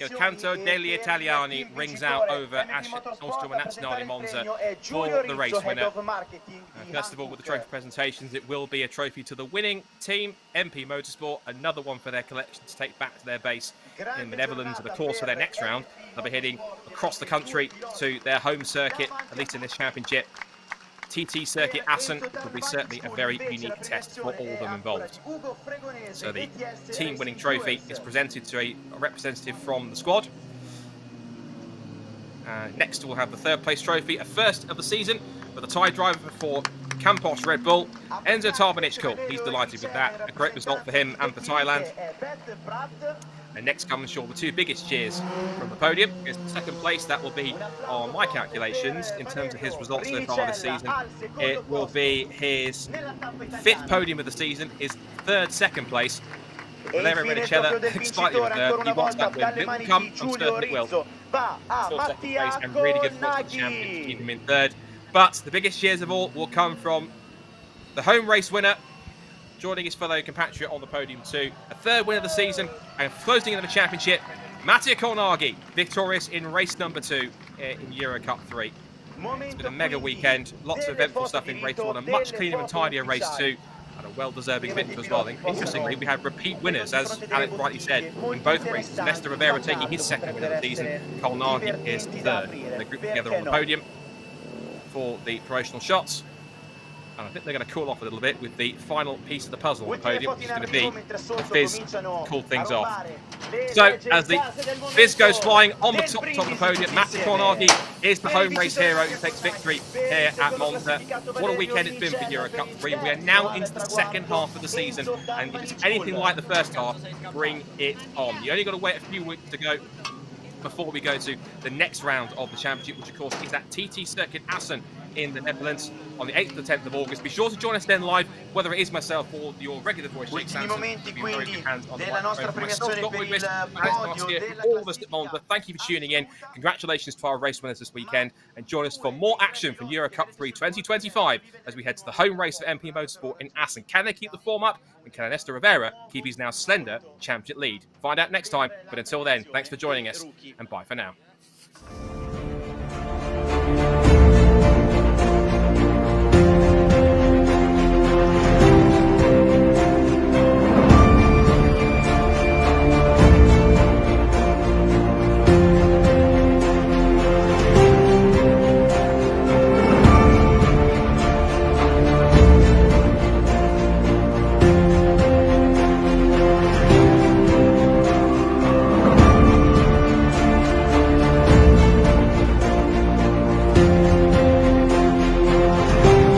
Il Canto degli Italiani rings out over Nostrum Nazionale Monza for the race winner. First of all, with the trophy presentations, it will be a trophy to the winning team, MP Motorsport, another one for their collection to take back to their base in the Netherlands. And of course, for their next round, they'll be heading across the country to their home circuit, at least in this championship. TT Circuit Assen will be certainly a very unique test for all of them involved. So the team winning trophy is presented to a representative from the squad. Next, we'll have the third place trophy, a first of the season, with a tie driver for Campos Red Bull, Enzo Tarbanichkul. He's delighted with that. A great result for him and for Thailand. And next comes, sure, the two biggest cheers from the podium. Is the second place. That will be, on my calculations, in terms of his results so far this season, it will be his 5th podium of the season, his 3rd second place. Valerio Redicella, slightly reserved. He wants that win. It will come. I'm certain it will. Still second place and really good points for the champion to keep him in 3rd. But the biggest cheers of all will come from the home race winner, joining his fellow compatriot on the podium too. A 3rd win of the season and closing in the championship, Mattia Kolnagi, victorious in race number 2 in EUROCUP-3. It's been a mega weekend, lots of eventful stuff in race 1, a much cleaner and tidier race 2. And a well-deserving victory as well. And interestingly, we had repeat winners, as Alex rightly said, in both races. Nesta Rivera taking his 2nd win of the season, Kolnagi his 3rd. They grouped together on the podium for the promotional shots. And I think they're going to cool off a little bit with the final piece of the puzzle on the podium, which is going to be the Fizz to cool things off. So, as the Fizz goes flying on the top of the podium, Mattia Kolnagi is the home race hero who takes victory here at Monza. What a weekend it's been for EuroCup-3. We are now into the second half of the season, and if it's anything like the first half, bring it on. You only got to wait a few weeks to go before we go to the next round of the championship, which of course is at TT Circuit Assen in the Netherlands on the 8th to 10th of August. Be sure to join us then live, whether it is myself or your regular voice, Jake Sanson. All of us at Monza, thank you for tuning in. Congratulations to our race winners this weekend, and join us for more action from EuroCup-3 2025 as we head to the home race of MP Motorsport in Assen. Can they keep the form up? And can Nesta Rivera keep his now slender championship lead? Find out next time, but until then, thanks for joining us, and bye for now.